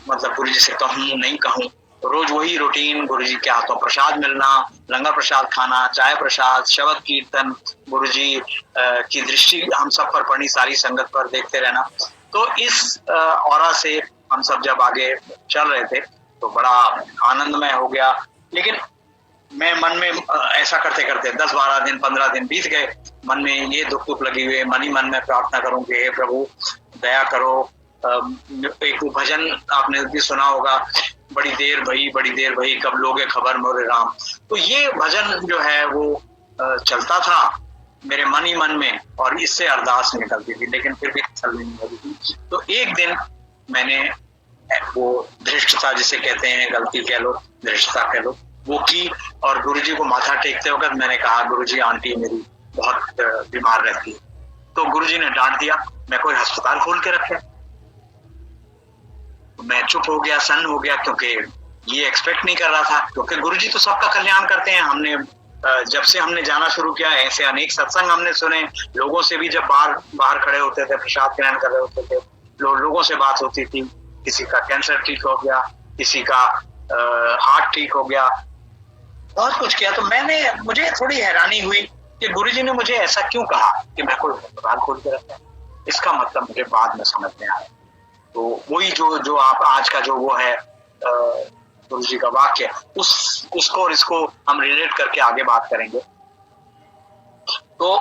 मतलब गुरुजी से कहूं नहीं कहूं। रोज वही रूटीन, गुरुजी के हाथों प्रसाद मिलना, लंगर प्रसाद खाना, चाय प्रसाद, शब्द कीर्तन, गुरुजी की दृष्टि हम सब पर पड़ी, सारी संगत पर देखते रहना। तो इस औरा से हम सब जब आगे चल रहे थे तो बड़ा आनंदमय हो गया। लेकिन मैं मन में ऐसा करते करते 10-12 दिन 15 दिन बीत गए, मन में ये दुख लगी हुए, मन ही मन में प्रार्थना करूं कि हे प्रभु दया करो। एक भजन आपने भी सुना होगा, बड़ी देर भई कब लोगे खबर मोरे राम। तो ये भजन जो है वो चलता था मेरे मन ही मन में, और इससे अरदास निकलती थी, लेकिन फिर भी चल नहीं रही थी। तो एक दिन मैंने वो धृष्टता जिसे कहते हैं, गलती कह लो, धृष्टता कह लो, वो की, और गुरुजी को माथा टेकते वक्त मैंने कहा, गुरुजी आंटी मेरी बहुत बीमार रहती है। तो गुरुजी ने डांट दिया, मैं कोई अस्पताल खोल के रखे। मैं चुप हो गया, सन्न हो गया, क्योंकि ये एक्सपेक्ट नहीं कर रहा था, क्योंकि गुरुजी तो सबका कल्याण करते हैं। हमने जब से हमने जाना शुरू किया, ऐसे अनेक सत्संग हमने सुने, लोगों से भी जब बाहर खड़े होते थे, प्रसाद ग्रहण कर रहे होते थे, लोगों से बात होती थी, किसी का कैंसर ठीक हो गया, किसी का हार्ट ठीक हो गया, बहुत कुछ किया। तो मुझे थोड़ी हैरानी हुई कि गुरुजी ने मुझे ऐसा क्यों कहा कि मैं कोई अस्पताल खोल के रखा है। इसका मतलब मुझे बाद में समझ में आया। तो वही जो आप आज का जो वो है गुरु जी का वाक्य, उसको और इसको हम रिलेट करके आगे बात करेंगे। तो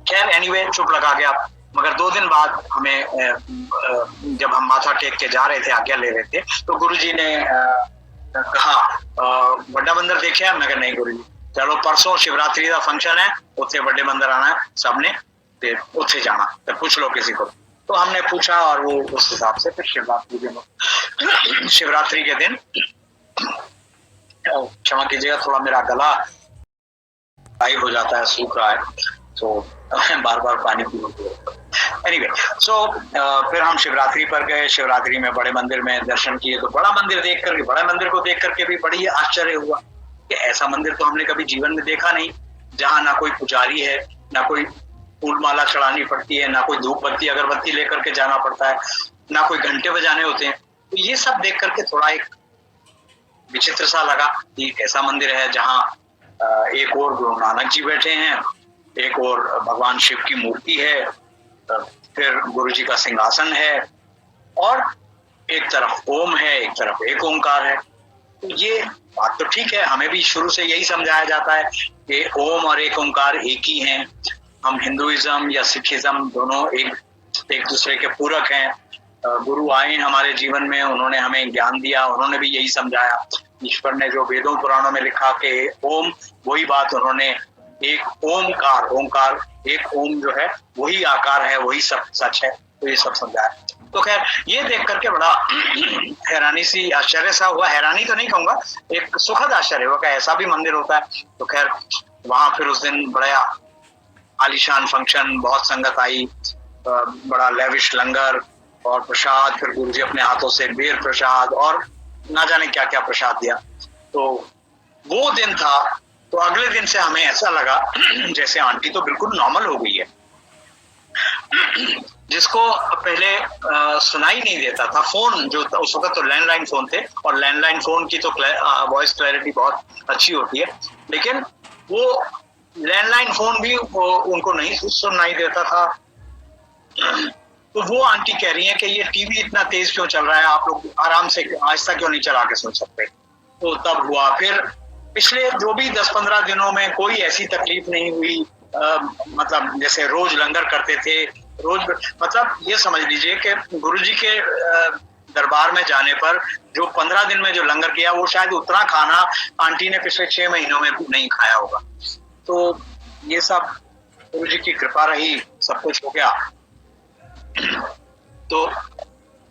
खैर एनीवे चुप लगा गया, मगर 2 दिन बाद हमें जब हम माथा टेक के जा रहे थे, आज्ञा ले रहे थे, तो गुरुजी ने कहा बड़ा मंदिर देखे? मैं कहा नहीं गुरुजी, चलो परसों शिवरात्रि का फंक्शन है, उत्थे बड़े मंदिर आना है सबने, ते उत्थे जाना, तो पूछ लो किसी को। तो हमने पूछा और वो उस हिसाब से फिर शिवरात्रि के दिन, क्षमा कीजिएगा थोड़ा मेरा गला हाई हो जाता है, सूख रहा है, तो बार बार पानी पी एनीवे सो फिर हम शिवरात्रि पर गए। शिवरात्रि में बड़े मंदिर में दर्शन किए, तो बड़ा मंदिर को देख करके भी बड़ी आश्चर्य हुआ कि ऐसा मंदिर तो हमने कभी जीवन में देखा नहीं, जहाँ ना कोई पुजारी है, ना कोई फूल माला चढ़ानी पड़ती है, ना कोई धूप बत्ती अगरबत्ती लेकर के जाना पड़ता है, ना कोई घंटे बजाने होते हैं। तो ये सब देख करके थोड़ा एक विचित्र सा लगा कि ऐसा मंदिर है जहाँ एक और गुरु नानक जी बैठे हैं, एक और भगवान शिव की मूर्ति है, फिर गुरु जी का सिंहासन है, और एक तरफ ओम है, एक तरफ एक ओंकार है। तो ये बात तो ठीक है, हमें भी शुरू से यही समझाया जाता है कि ओम और एक ओंकार एक ही हैं। हम हिंदुइज्म या सिखिज्म दोनों एक दूसरे के पूरक हैं। गुरु आए हमारे जीवन में, उन्होंने हमें ज्ञान दिया, उन्होंने भी यही समझाया। ईश्वर ने जो वेदों पुराणों में लिखा कि ओम, वही बात उन्होंने एक ओंकार एक ओम जो है वही आकार है, वही सब सच है, तो ये सब समझाया। तो खैर ये देख करके बड़ा हैरानी सी, आश्चर्य सा हुआ, हैरानी तो नहीं कहूंगा, एक सुखद आश्चर्य हुआ कि ऐसा भी मंदिर होता है। तो खैर वहां फिर उस दिन बड़ा आलीशान फंक्शन, बहुत संगत आई, बड़ा लेविश लंगर और प्रसाद, फिर गुरुजी अपने हाथों से बेर प्रसाद और ना जाने क्या क्या प्रसाद दिया। तो वो दिन था। तो अगले दिन से हमें ऐसा लगा जैसे आंटी तो बिल्कुल नॉर्मल हो गई है, जिसको पहले सुनाई नहीं देता था। फोन जो उस वक्त तो लैंडलाइन फोन थे, और लैंडलाइन फोन की तो वॉइस क्लैरिटी बहुत अच्छी होती है, लेकिन वो लैंडलाइन फोन भी उनको नहीं सुनाई देता था। तो वो आंटी कह रही है कि ये टीवी इतना तेज क्यों चल रहा है, आप लोग आराम से आहिस्ता क्यों नहीं चला के सुन सकते। तो तब हुआ। फिर पिछले जो भी 10-15 दिनों में कोई ऐसी तकलीफ नहीं हुई, मतलब जैसे रोज लंगर करते थे, रोज, मतलब ये समझ लीजिए कि गुरुजी के दरबार में जाने पर जो 15 दिन में जो लंगर किया, वो शायद उतना खाना आंटी ने पिछले 6 महीनों में नहीं खाया होगा। तो ये सब गुरुजी की कृपा रही, सब कुछ हो गया। तो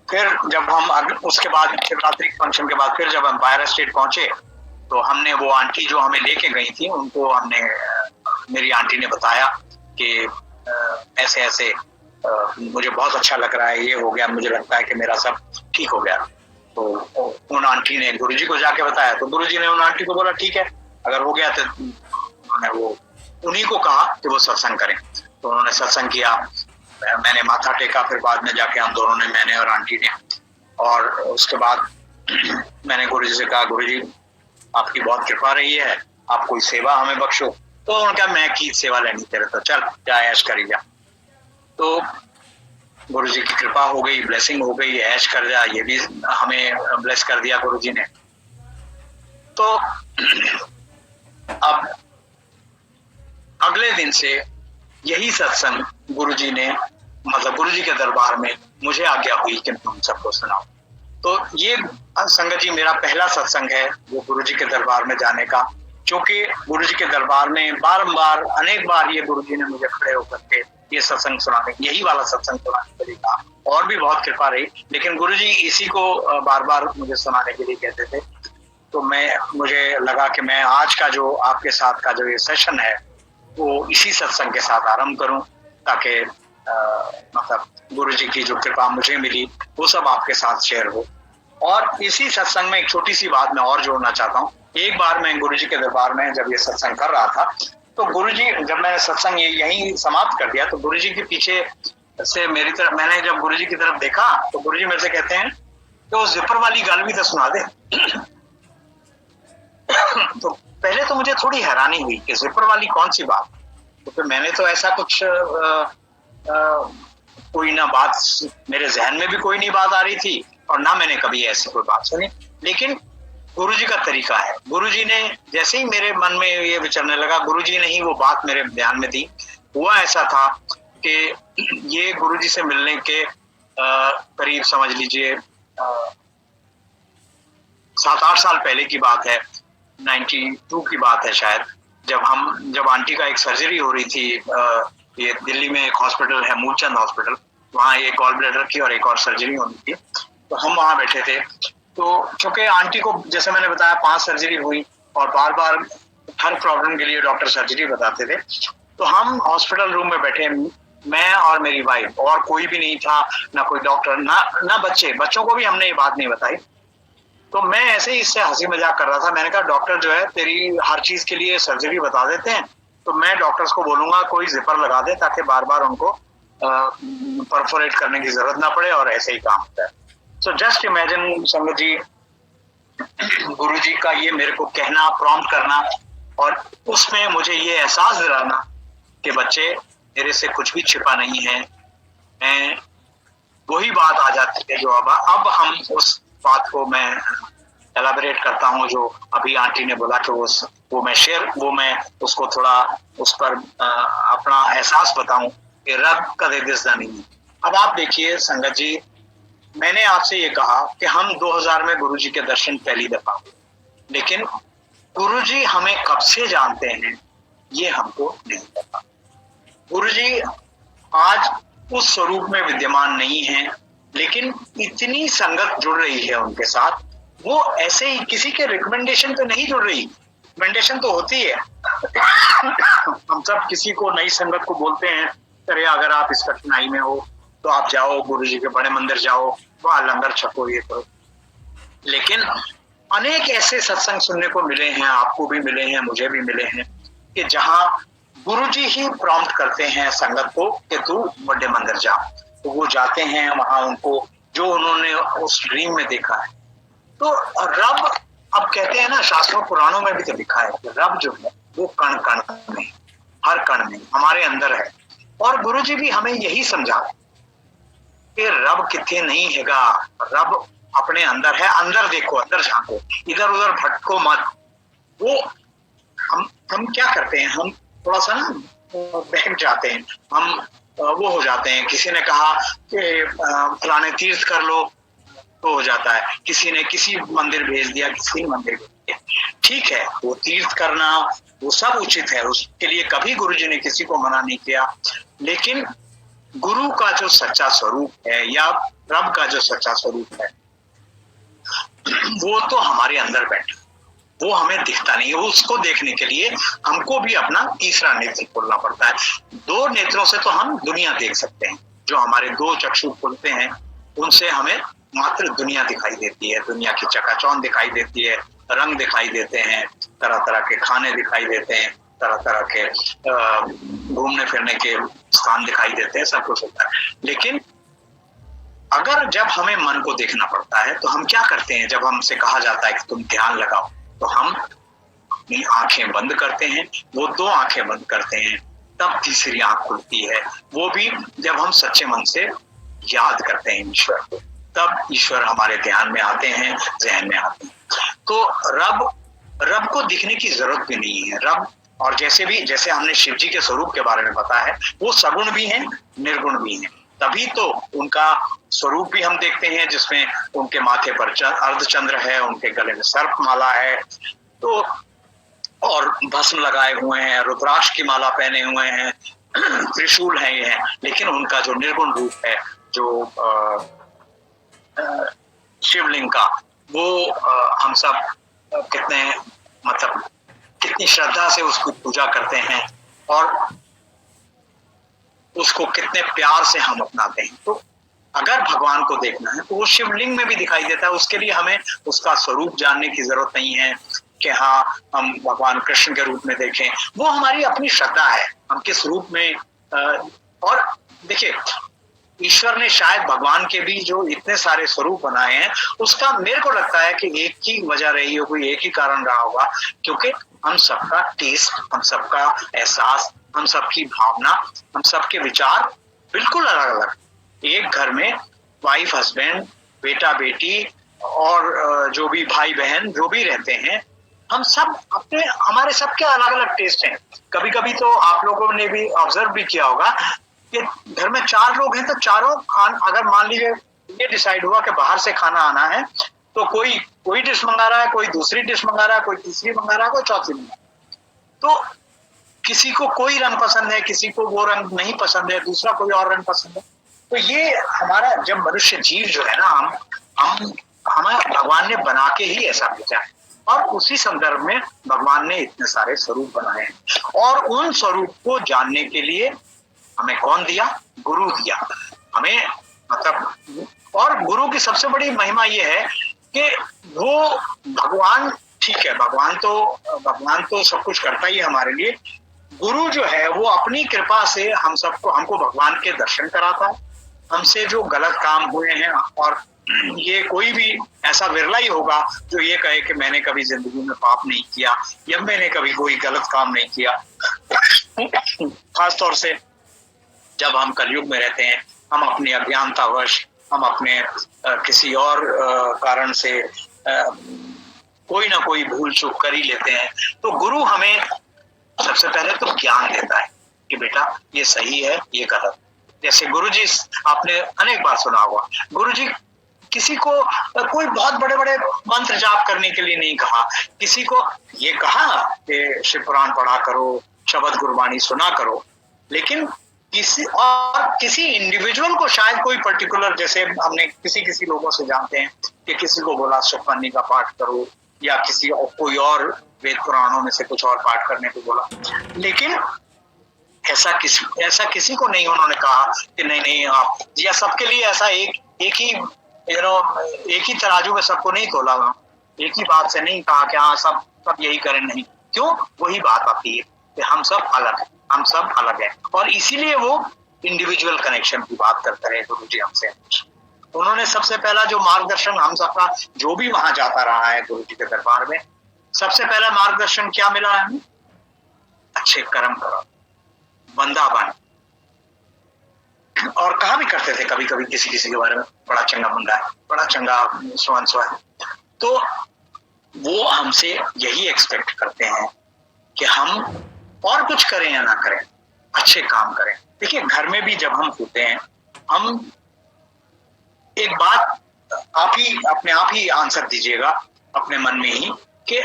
फिर जब हम उसके बाद शिवरात्रि फंक्शन के बाद फिर जब एम्पायर स्टेट पहुंचे, तो हमने वो आंटी जो हमें लेके गई थी, उनको हमने, मेरी आंटी ने बताया कि ऐसे ऐसे मुझे बहुत अच्छा लग रहा है, ये हो गया, मुझे लगता है कि मेरा सब ठीक हो गया। तो उन आंटी ने गुरुजी को जाके बताया, तो गुरुजी ने उन आंटी को बोला ठीक है, अगर हो गया तो उन्होंने वो उन्हीं को कहा कि वो सत्संग करें। तो उन्होंने सत्संग किया, मैंने माथा टेका, फिर बाद में जाके हम दोनों ने, मैंने और आंटी ने, और उसके बाद मैंने गुरुजी से कहा, गुरुजी आपकी बहुत कृपा रही है, आप कोई सेवा हमें बख्शो। तो उनका, मैं की सेवा लेनी तेरे, तो चल जा ऐश करी जा। तो गुरुजी की कृपा हो गई, ब्लेसिंग हो गई, ऐश कर जा, ये भी हमें ब्लेस कर दिया गुरुजी ने। तो अब अगले दिन से यही सत्संग गुरुजी ने, मतलब गुरुजी के दरबार में मुझे आज्ञा हुई कि तुम सबको सुनाओ। तो ये संगत जी मेरा पहला सत्संग है वो गुरुजी के दरबार में जाने का, क्योंकि गुरुजी के दरबार में बारंबार अनेक बार ये गुरुजी ने मुझे खड़े होकर के ये सत्संग सुनाने, यही वाला सत्संग सुनाने के लिए कहा, और भी बहुत कृपा रही, लेकिन गुरुजी इसी को बार बार मुझे सुनाने के लिए कहते थे। तो मुझे लगा कि मैं आज का जो आपके साथ का जो ये सेशन है वो इसी सत्संग के साथ आरंभ करूं, ताकि मतलब गुरुजी की जो कृपा मुझे मिली वो सब आपके साथ शेयर हो। और इसी सत्संग में एक छोटी सी बात मैं और जोड़ना चाहता हूँ। एक बार मैं गुरुजी के दरबार में जब ये सत्संग कर रहा था, तो गुरुजी, जब मैंने सत्संग यहीं समाप्त कर दिया, तो गुरुजी के पीछे से मेरी तरफ, मैंने जब गुरुजी की तरफ देखा तो गुरुजी मेरे से कहते हैं कि वो जिपर वाली गल भी तो सुना दे। तो पहले तो मुझे थोड़ी हैरानी हुई कि जिपर वाली कौन सी बात, तो फिर मैंने तो ऐसा कुछ कोई ना बात, मेरे जहन में भी कोई नहीं बात आ रही थी, और ना मैंने कभी ऐसी कोई बात सुनी। लेकिन गुरुजी का तरीका है। गुरुजी ने जैसे ही मेरे मन में ये विचरने लगा, गुरुजी ने ही वो बात मेरे ध्यान में दी। हुआ ऐसा था कि ये गुरुजी से मिलने के करीब समझ लीजिए 7-8 साल पहले की बात है, 92 की बात है शायद, जब आंटी का एक सर्जरी हो रही थी। ये दिल्ली में एक हॉस्पिटल है, मूलचंद हॉस्पिटल, वहाँ एक गॉल ब्लैडर की और एक और सर्जरी होनी थी। तो हम वहाँ बैठे थे। तो चूंकि आंटी को जैसे मैंने बताया 5 सर्जरी हुई और बार बार हर प्रॉब्लम के लिए डॉक्टर सर्जरी बताते थे। तो हम हॉस्पिटल रूम में बैठे, मैं और मेरी वाइफ, और कोई भी नहीं था, ना कोई डॉक्टर, ना बच्चों को भी हमने ये बात नहीं बताई। तो मैं ऐसे ही इससे हंसी मजाक कर रहा था। मैंने कहा डॉक्टर जो है तेरी हर चीज के लिए सर्जरी बता देते हैं, तो मैं डॉक्टर्स को बोलूंगा कोई जिपर लगा दे ताकि बार बार उनको परफोरेट करने की जरूरत ना पड़े, और ऐसे ही काम होता है। सो जस्ट इमेजिन संगत जी, गुरु जी का ये मेरे को कहना, प्रॉम्प्ट करना, और उसमें मुझे ये एहसास दिलाना कि बच्चे मेरे से कुछ भी छिपा नहीं है। मैं वही बात आ जाती है जो अब हम उस बात को मैं एलाबोरेट करता हूँ, जो अभी आंटी ने बोला कि वो मैं उसको थोड़ा उस पर अपना एहसास बताऊं कि रब कदे दिसदा नहीं। अब आप देखिए संगत जी, मैंने आपसे ये कहा कि हम 2000 में गुरुजी के दर्शन पहली दफा हुए, लेकिन गुरुजी हमें कब से जानते हैं ये हमको नहीं पता। गुरुजी आज उस स्वरूप में विद्यमान नहीं है, लेकिन इतनी संगत जुड़ रही है उनके साथ। वो ऐसे ही किसी के रिकमेंडेशन पे नहीं जुड़ रही, रिकमेंडेशन तो होती है। हम सब किसी को, नई संगत को बोलते हैं अरे अगर आप इस कठिनाई में हो तो आप जाओ गुरुजी के बड़े मंदिर जाओ, वहां लंगर छको, ये करो। लेकिन अनेक ऐसे सत्संग सुनने को मिले हैं, आपको भी मिले हैं, मुझे भी मिले हैं, कि जहां गुरुजी ही प्रॉम्प्ट करते हैं संगत को कि तू बड़े मंदिर जा। तो वो जाते हैं वहां, उनको जो उन्होंने उस ड्रीम में देखा है। तो रब, अब कहते हैं ना, शास्त्रों पुराणों में भी तो लिखा है कि रब जो है वो कण कण में, हर कण में हमारे अंदर है। और गुरुजी भी हमें यही समझा कि रब किथे नहीं हैगा, रब अपने अंदर है। अंदर देखो, अंदर झांको, इधर उधर भटको मत। वो हम क्या करते हैं, हम थोड़ा सा ना बहक जाते हैं, हम वो हो जाते हैं। किसी ने कहा कि फलाने तीर्थ कर लो तो हो जाता है, किसी ने किसी मंदिर भेज दिया, किसी मंदिर भेज दिया। ठीक है, वो तीर्थ करना वो सब उचित है, उसके लिए कभी गुरुजी ने किसी को मना नहीं किया। लेकिन गुरु का जो सच्चा स्वरूप है या रब का जो सच्चा स्वरूप है वो तो हमारे अंदर बैठा, वो हमें दिखता नहीं है। उसको देखने के लिए हमको भी अपना तीसरा नेत्र खोलना पड़ता है। 2 नेत्रों से तो हम दुनिया देख सकते हैं, जो हमारे 2 चक्षु खुलते हैं उनसे हमें मात्र दुनिया दिखाई देती है, दुनिया की चकाचौंध दिखाई देती है, रंग दिखाई देते हैं, तरह तरह के खाने दिखाई देते हैं, तरह तरह के घूमने फिरने के स्थान दिखाई देते हैं, सब कुछ होता है। लेकिन अगर जब हमें मन को देखना पड़ता है तो हम क्या करते हैं? जब हमसे कहा जाता है कि तुम ध्यान लगाओ, तो हम अपनी आंखें बंद करते हैं। वो 2 आंखें बंद करते हैं, तब तीसरी आंख खुलती है। वो भी जब हम सच्चे मन से याद करते हैं ईश्वर को, तब ईश्वर हमारे ध्यान में आते हैं, जहन में आते हैं। तो रब को दिखने की जरूरत भी नहीं है। रब, और जैसे हमने शिव जी के स्वरूप के बारे में बताया है, वो सगुण भी हैं, निर्गुण भी हैं। तभी तो उनका स्वरूप भी हम देखते हैं जिसमें उनके माथे पर अर्धचंद्र है, उनके गले में सर्प माला है, तो और भस्म लगाए हुए हैं, रुद्राक्ष की माला पहने हुए हैं, त्रिशूल है ये है। लेकिन उनका जो निर्गुण रूप है, जो शिवलिंग का, वो हम सब कितनी श्रद्धा से उसकी पूजा करते हैं और उसको कितने प्यार से हम अपनाते हैं। तो अगर भगवान को देखना है तो वो शिवलिंग में भी दिखाई देता है। उसके लिए हमें उसका स्वरूप जानने की जरूरत नहीं है कि हाँ हम भगवान कृष्ण के रूप में देखें, वो हमारी अपनी श्रद्धा है, हम किस रूप में। और देखिए, ईश्वर ने शायद भगवान के भी जो इतने सारे स्वरूप बनाए हैं, उसका मेरे को लगता है कि एक ही वजह रही हो, कोई एक ही कारण रहा होगा, क्योंकि हम सबका टेस्ट, हम सबका एहसास, हम सबकी भावना, हम सबके विचार बिल्कुल अलग अलग। एक घर में वाइफ हस्बैंड, बेटा बेटी और जो भी भाई बहन जो भी रहते हैं, हम सब हमारे सबके अलग अलग टेस्ट हैं। कभी कभी तो आप लोगों ने भी ऑब्जर्व भी किया होगा कि घर में 4 लोग हैं तो चारों अगर मान लीजिए ये डिसाइड हुआ कि बाहर से खाना आना है, तो कोई डिश मंगा रहा है, कोई दूसरी डिश मंगा रहा है, कोई तीसरी मंगा रहा है, कोई चौथी मंगा रहा है। तो किसी को कोई रंग पसंद है, किसी को वो रंग नहीं पसंद है, दूसरा कोई और रंग पसंद है। तो ये हमारा जब मनुष्य जीव जो है ना, हमें भगवान ने बना के ही ऐसा भेजा है, और उसी संदर्भ में भगवान ने इतने सारे स्वरूप बनाए हैं। और उन स्वरूप को जानने के लिए हमें कौन दिया? गुरु दिया हमें। मतलब, और गुरु की सबसे बड़ी महिमा ये है कि वो भगवान, ठीक है, भगवान तो सब कुछ करता ही है हमारे लिए। गुरु जो है वो अपनी कृपा से हमको भगवान के दर्शन कराता है। हमसे जो गलत काम हुए हैं, और ये कोई भी ऐसा विरला ही होगा जो ये कहे कि मैंने कभी जिंदगी में पाप नहीं किया या मैंने कभी कोई गलत काम नहीं किया। खासतौर से जब हम कलयुग में रहते हैं, हम अपनी अज्ञानतावश, हम अपने किसी और कारण से कोई ना कोई भूल चूक कर ही लेते हैं। तो गुरु हमें सबसे पहले तो ज्ञान देता है कि बेटा ये सही है, ये गलत। जैसे गुरुजी, आपने अनेक बार सुना होगा, गुरुजी किसी को कोई बहुत बड़े बड़े मंत्र जाप करने के लिए नहीं कहा, किसी को ये कहा कि शिव पुराण पढ़ा करो, शब्द गुरबाणी सुना करो। लेकिन किसी इंडिविजुअल को शायद कोई पर्टिकुलर, जैसे हमने किसी लोगों से जानते हैं कि किसी को बोला सुखमनी का पाठ करो, या कोई और वेद पुराणों में से कुछ और पाठ करने को बोला। लेकिन ऐसा किसी को नहीं उन्होंने कहा कि नहीं आप, या सबके लिए ऐसा एक ही तराजू में सबको नहीं तोला, एक ही बात से नहीं कहा कि हाँ सब यही करें। नहीं, क्यों? वही बात आती है कि हम सब अलग है, और इसीलिए वो इंडिविजुअल कनेक्शन की बात करता है गुरुजी हमसे। उन्होंने सबसे पहला जो मार्गदर्शन हम सबका, जो भी वहां जाता रहा है गुरुजी के दरबार में, सबसे पहला मार्गदर्शन क्या मिला है हमें? अच्छे कर्म करो, बंदा बन। और कहा भी करते थे कभी कभी किसी के बारे में, बड़ा चंगा बंदा है, बड़ा चंगा स्वांस है। तो वो हमसे यही एक्सपेक्ट करते हैं कि हम और कुछ करें या ना करें, अच्छे काम करें। देखिए, घर में भी जब हम होते हैं, हम एक बात अपने आप ही आंसर दीजिएगा अपने मन में ही कि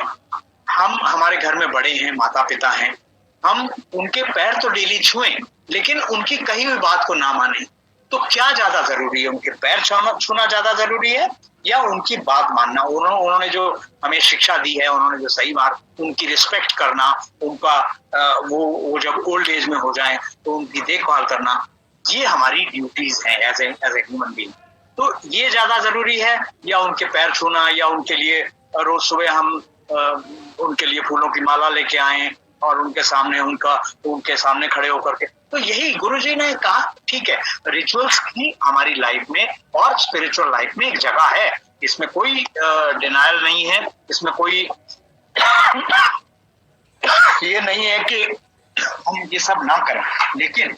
हम हमारे घर में बड़े हैं, माता पिता हैं, हम उनके पैर तो डेली छुएं, लेकिन उनकी कही हुई बात को ना माने। तो क्या ज्यादा जरूरी है? उनके पैर छूना ज्यादा जरूरी है या उनकी बात मानना? उन्होंने जो हमें शिक्षा दी है, उन्होंने जो सही बात, उनकी रिस्पेक्ट करना, उनका वो जब ओल्ड एज में हो जाए तो उनकी देखभाल करना, ये हमारी ड्यूटीज हैं एज ए ह्यूमन बीइंग। तो ये ज्यादा जरूरी है या उनके पैर छूना, या उनके लिए रोज सुबह हम उनके लिए फूलों की माला लेके आए और उनके सामने खड़े होकर के? तो यही गुरुजी ने कहा, ठीक है, रिचुअल्स की हमारी लाइफ में और स्पिरिचुअल लाइफ में एक जगह है, इसमें कोई डिनायल नहीं है, इसमें कोई ये नहीं है कि हम ये सब ना करें। लेकिन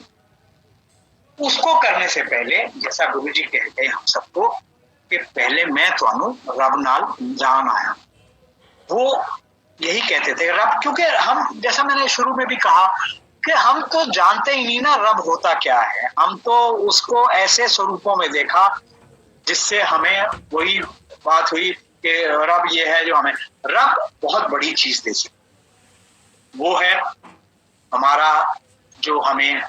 उसको करने से पहले, जैसा गुरुजी कहते हैं हम सबको कि पहले मैं थानू रब नाल जान आया, वो यही कहते थे रब। क्योंकि हम, जैसा मैंने शुरू में भी कहा, कि हम तो जानते ही नहीं ना रब होता क्या है। हम तो उसको ऐसे स्वरूपों में देखा जिससे हमें वही बात हुई कि रब ये है जो हमें, रब बहुत बड़ी चीज दे सकती, वो है हमारा जो हमें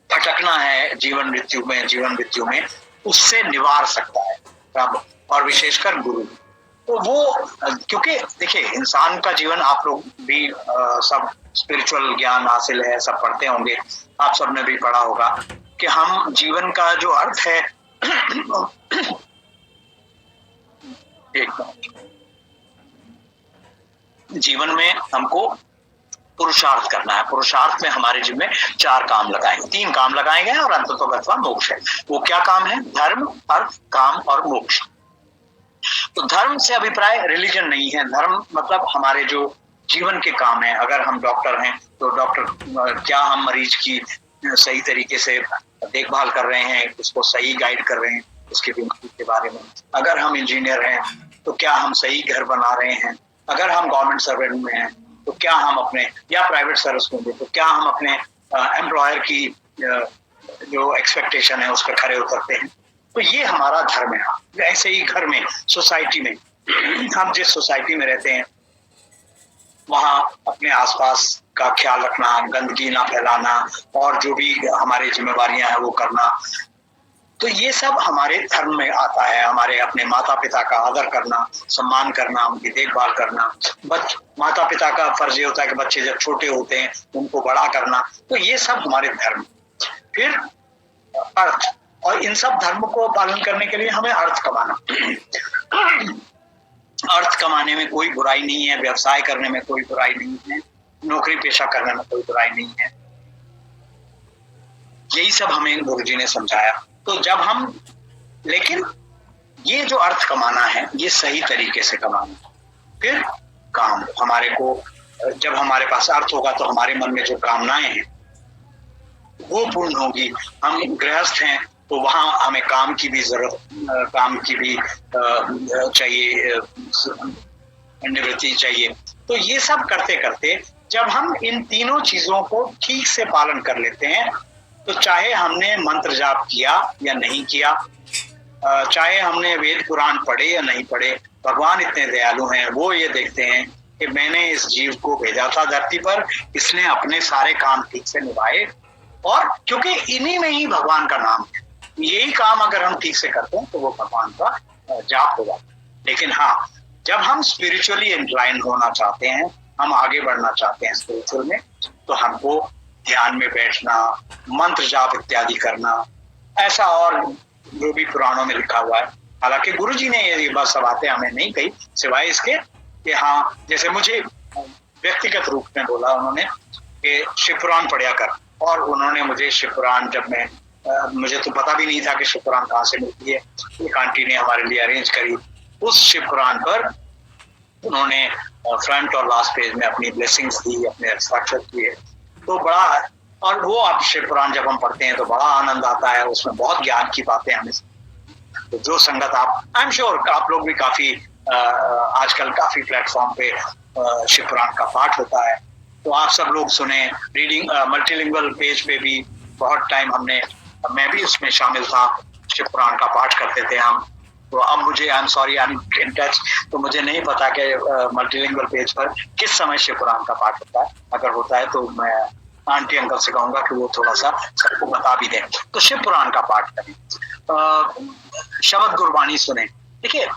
भटकना है जीवन मृत्यु में उससे निवार सकता है रब, और विशेषकर गुरु। तो वो, क्योंकि देखिए इंसान का जीवन, आप लोग भी सब स्पिरिचुअल ज्ञान हासिल है, सब पढ़ते होंगे, आप सब ने भी पढ़ा होगा कि हम जीवन का जो अर्थ है जीवन में हमको पुरुषार्थ करना है। पुरुषार्थ में हमारे जीवन में 4 काम लगाएंगे, 3 काम लगाए गए और अंततोगत्वा मोक्ष है। वो क्या काम है? धर्म, अर्थ, काम और मोक्ष। तो धर्म से अभिप्राय रिलीजन नहीं है, धर्म मतलब हमारे जो जीवन के काम है। अगर हम डॉक्टर हैं तो डॉक्टर, क्या हम मरीज की सही तरीके से देखभाल कर रहे हैं, उसको सही गाइड कर रहे हैं, उसकी बीमारी के बारे में, अगर हम इंजीनियर हैं तो क्या हम सही घर बना रहे हैं, अगर हम गवर्नमेंट सर्वेंट में हैं तो क्या हम अपने, या प्राइवेट सर्विस में भी, तो क्या हम अपने एम्प्लॉयर की जो एक्सपेक्टेशन है उस पर खरे उतरते हैं। तो ये हमारा धर्म है। ऐसे ही घर में, सोसाइटी में, हम जिस सोसाइटी में रहते हैं वहाँ अपने आसपास का ख्याल रखना, गंदगी ना फैलाना और जो भी हमारी जिम्मेवारियां हैं वो करना, तो ये सब हमारे धर्म में आता है। हमारे अपने माता पिता का आदर करना, सम्मान करना, उनकी देखभाल करना, माता पिता का फर्ज ये होता है कि बच्चे जब छोटे होते हैं उनको बड़ा करना, तो ये सब हमारे धर्म। फिर अर्थ, और इन सब धर्म को पालन करने के लिए हमें अर्थ कमाना। अर्थ कमाने में कोई बुराई नहीं है, व्यवसाय करने में कोई बुराई नहीं है, नौकरी पेशा करने में कोई बुराई नहीं है। यही सब हमें गुरुजी ने समझाया। तो जब हम, लेकिन ये जो अर्थ कमाना है ये सही तरीके से कमाना, फिर काम हमारे को, जब हमारे पास अर्थ होगा तो हमारे मन में जो कामनाएं हैं वो पूर्ण होगी। हम गृहस्थ हैं तो वहां हमें काम की भी जरूरत, काम की भी चाहिए, निवृत्ति चाहिए। तो ये सब करते करते जब हम इन तीनों चीजों को ठीक से पालन कर लेते हैं, तो चाहे हमने मंत्र जाप किया या नहीं किया, चाहे हमने वेद पुराण पढ़े या नहीं पढ़े, भगवान इतने दयालु हैं, वो ये देखते हैं कि मैंने इस जीव को भेजा था धरती पर, इसने अपने सारे काम ठीक से निभाए, और क्योंकि इन्हीं में ही भगवान का नाम है। यही काम अगर हम ठीक से करते हैं तो वो भगवान का जाप होगा। लेकिन हाँ, जब हम स्पिरिचुअली इंक्लाइन होना चाहते हैं, हम आगे बढ़ना चाहते हैं स्पिरिचुअल में, तो हमको ध्यान में बैठना, मंत्र जाप इत्यादि करना, ऐसा और जो भी पुराणों में लिखा हुआ है। हालांकि गुरुजी ने ये बस सब बातें हमें नहीं कही, सिवाय इसके कि हाँ, जैसे मुझे व्यक्तिगत रूप में बोला उन्होंने कि शिव पुराण पढ़ा कर, और उन्होंने मुझे शिव पुराण, जब मैं मुझे तो पता भी नहीं था कि शिव पुराण कहाँ से मिलती है, एक आंटी ने हमारे लिए अरेंज करी। उस शिव पुराण पर उन्होंने फ्रंट और लास्ट पेज में अपनी ब्लेसिंग्स दी, अपने हस्ताक्षर किए, तो बड़ा, और वो आप शिव पुराण जब हम पढ़ते हैं तो बड़ा आनंद आता है, उसमें बहुत ज्ञान की बातें हमें। तो जो संगत आप, आई एम श्योर आप लोग भी काफी आजकल काफी प्लेटफॉर्म पे शिव पुराण का पाठ होता है, तो आप सब लोग सुने। रीडिंग मल्टीलिंगुअल पेज पे भी बहुत टाइम हमने, मैं भी उसमें शामिल था, शिव पुराण का पाठ करते थे हम। तो अब मुझे, I am sorry, I am in touch, तो मुझे नहीं पता कि मल्टीलिंगुअल पेज पर किस समय शिव पुराण का पाठ होता है। अगर होता है तो मैं आंटी अंकल से कहूंगा कि वो थोड़ा सा सबको बता भी दें। तो शिव पुराण का पाठ करें, शब्द गुरबानी सुने। देखिए,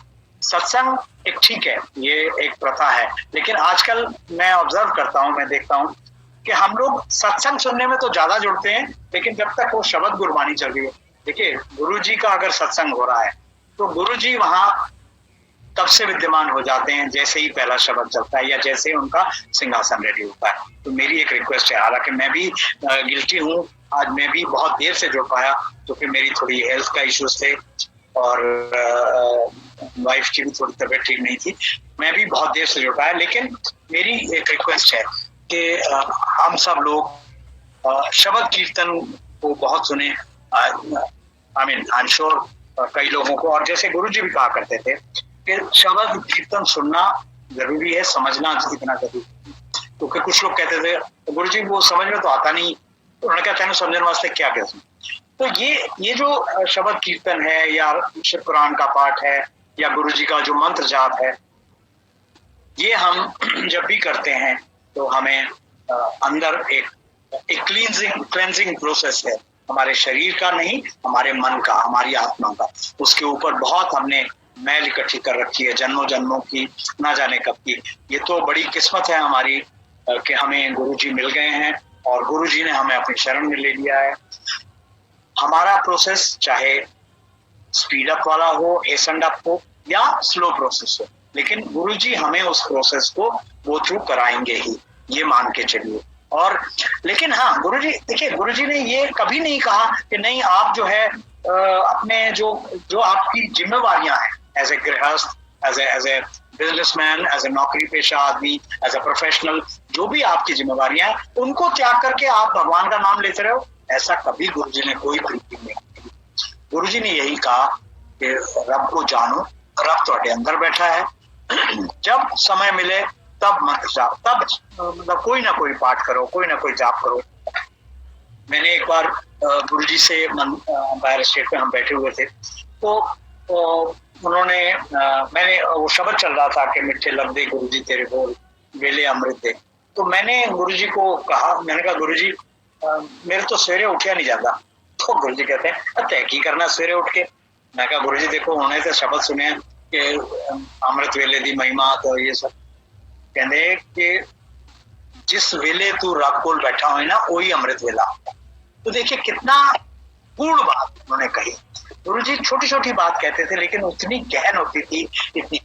सत्संग एक ठीक है, ये एक प्रथा है, लेकिन आजकल मैं ऑब्जर्व करता हूँ, मैं देखता हूँ कि हम लोग सत्संग सुनने में तो ज्यादा जुड़ते हैं, लेकिन जब तक वो शब्द गुरबानी चल रही है, देखिए गुरुजी का अगर सत्संग हो रहा है तो गुरुजी वहां तब से विद्यमान हो जाते हैं जैसे ही पहला शब्द चलता है या जैसे उनका सिंहासन रेडी होता है। तो मेरी एक रिक्वेस्ट है, हालांकि मैं भी गिल्टी हूँ, आज मैं भी बहुत देर से जुड़ पाया क्योंकि मेरी थोड़ी हेल्थ का इश्यूज थे और वाइफ की भी थोड़ी तबीयत ठीक नहीं थी, मैं भी बहुत देर से जुड़ पाया। लेकिन मेरी एक रिक्वेस्ट है कि हम सब लोग शब्द कीर्तन को बहुत सुने। आई एम श्योर कई लोगों को, और जैसे गुरुजी भी कहा करते थे कि शब्द कीर्तन सुनना जरूरी है, समझना इतना जरूरी है। क्योंकि कुछ लोग कहते थे गुरुजी वो समझ में तो आता नहीं, उन्होंने कहते हैं समझने वास्ते क्या कहते हैं। तो ये जो शब्द कीर्तन है या शिव पुराण का पाठ है या गुरुजी का जो मंत्र जाप है, ये हम जब भी करते हैं तो हमें अंदर एक क्लेंजिंग प्रोसेस है, हमारे शरीर का नहीं, हमारे मन का, हमारी आत्मा का। उसके ऊपर बहुत हमने मैल इकट्ठी कर रखी है, जन्मों जन्मों की, ना जाने कब की। ये तो बड़ी किस्मत है हमारी कि हमें गुरुजी मिल गए हैं और गुरुजी ने हमें अपनी शरण में ले लिया है। हमारा प्रोसेस चाहे स्पीड अप वाला हो, हेस्टेंड अप हो या स्लो प्रोसेस हो, लेकिन गुरुजी हमें उस प्रोसेस को गो थ्रू कराएंगे ही, ये मान के चलिए। और लेकिन हाँ, गुरुजी, देखिए गुरुजी ने ये कभी नहीं कहा कि नहीं आप जो है अपने जो आपकी जिम्मेवारियां हैं एज ए गृहस्थ, as a businessman, as a नौकरी पेशा आदमी, एज ए प्रोफेशनल, जो भी आपकी जिम्मेवारियां हैं उनको त्याग करके आप भगवान का नाम लेते रहो, ऐसा कभी गुरुजी ने कोई प्रीति नहीं की। गुरुजी ने यही कहा कि रब को जानो, रब ਤੁਹਾਡੇ अंदर बैठा है। जब समय मिले तब मंत्र जाप, तब मतलब कोई ना कोई पाठ करो, कोई ना कोई जाप करो। मैंने एक बार गुरुजी से एम्पायर स्टेट में हम बैठे हुए थे, तो उन्होंने मैंने वो शब्द चल रहा था कि मिठे लफ्ज़ गुरुजी तेरे बोल वेले अमृत दे। तो मैंने गुरुजी को कहा, मैंने कहा गुरुजी मेरे तो सवेरे उठा नहीं जाता। तो गुरुजी कहते हैं तय की करना सवेरे उठ के। मैं कहा गुरुजी देखो उन्हें तो शब्द सुने कि अमृत वेले दी महिमा, तो ये सब कहते कि जिस वेले तू रब कोल बैठा हो ना वही अमृत वेला। तो देखिए कितना पूर्ण बात उन्होंने कही। गुरुजी छोटी छोटी बात कहते थे लेकिन उतनी गहन होती थी, इतनी।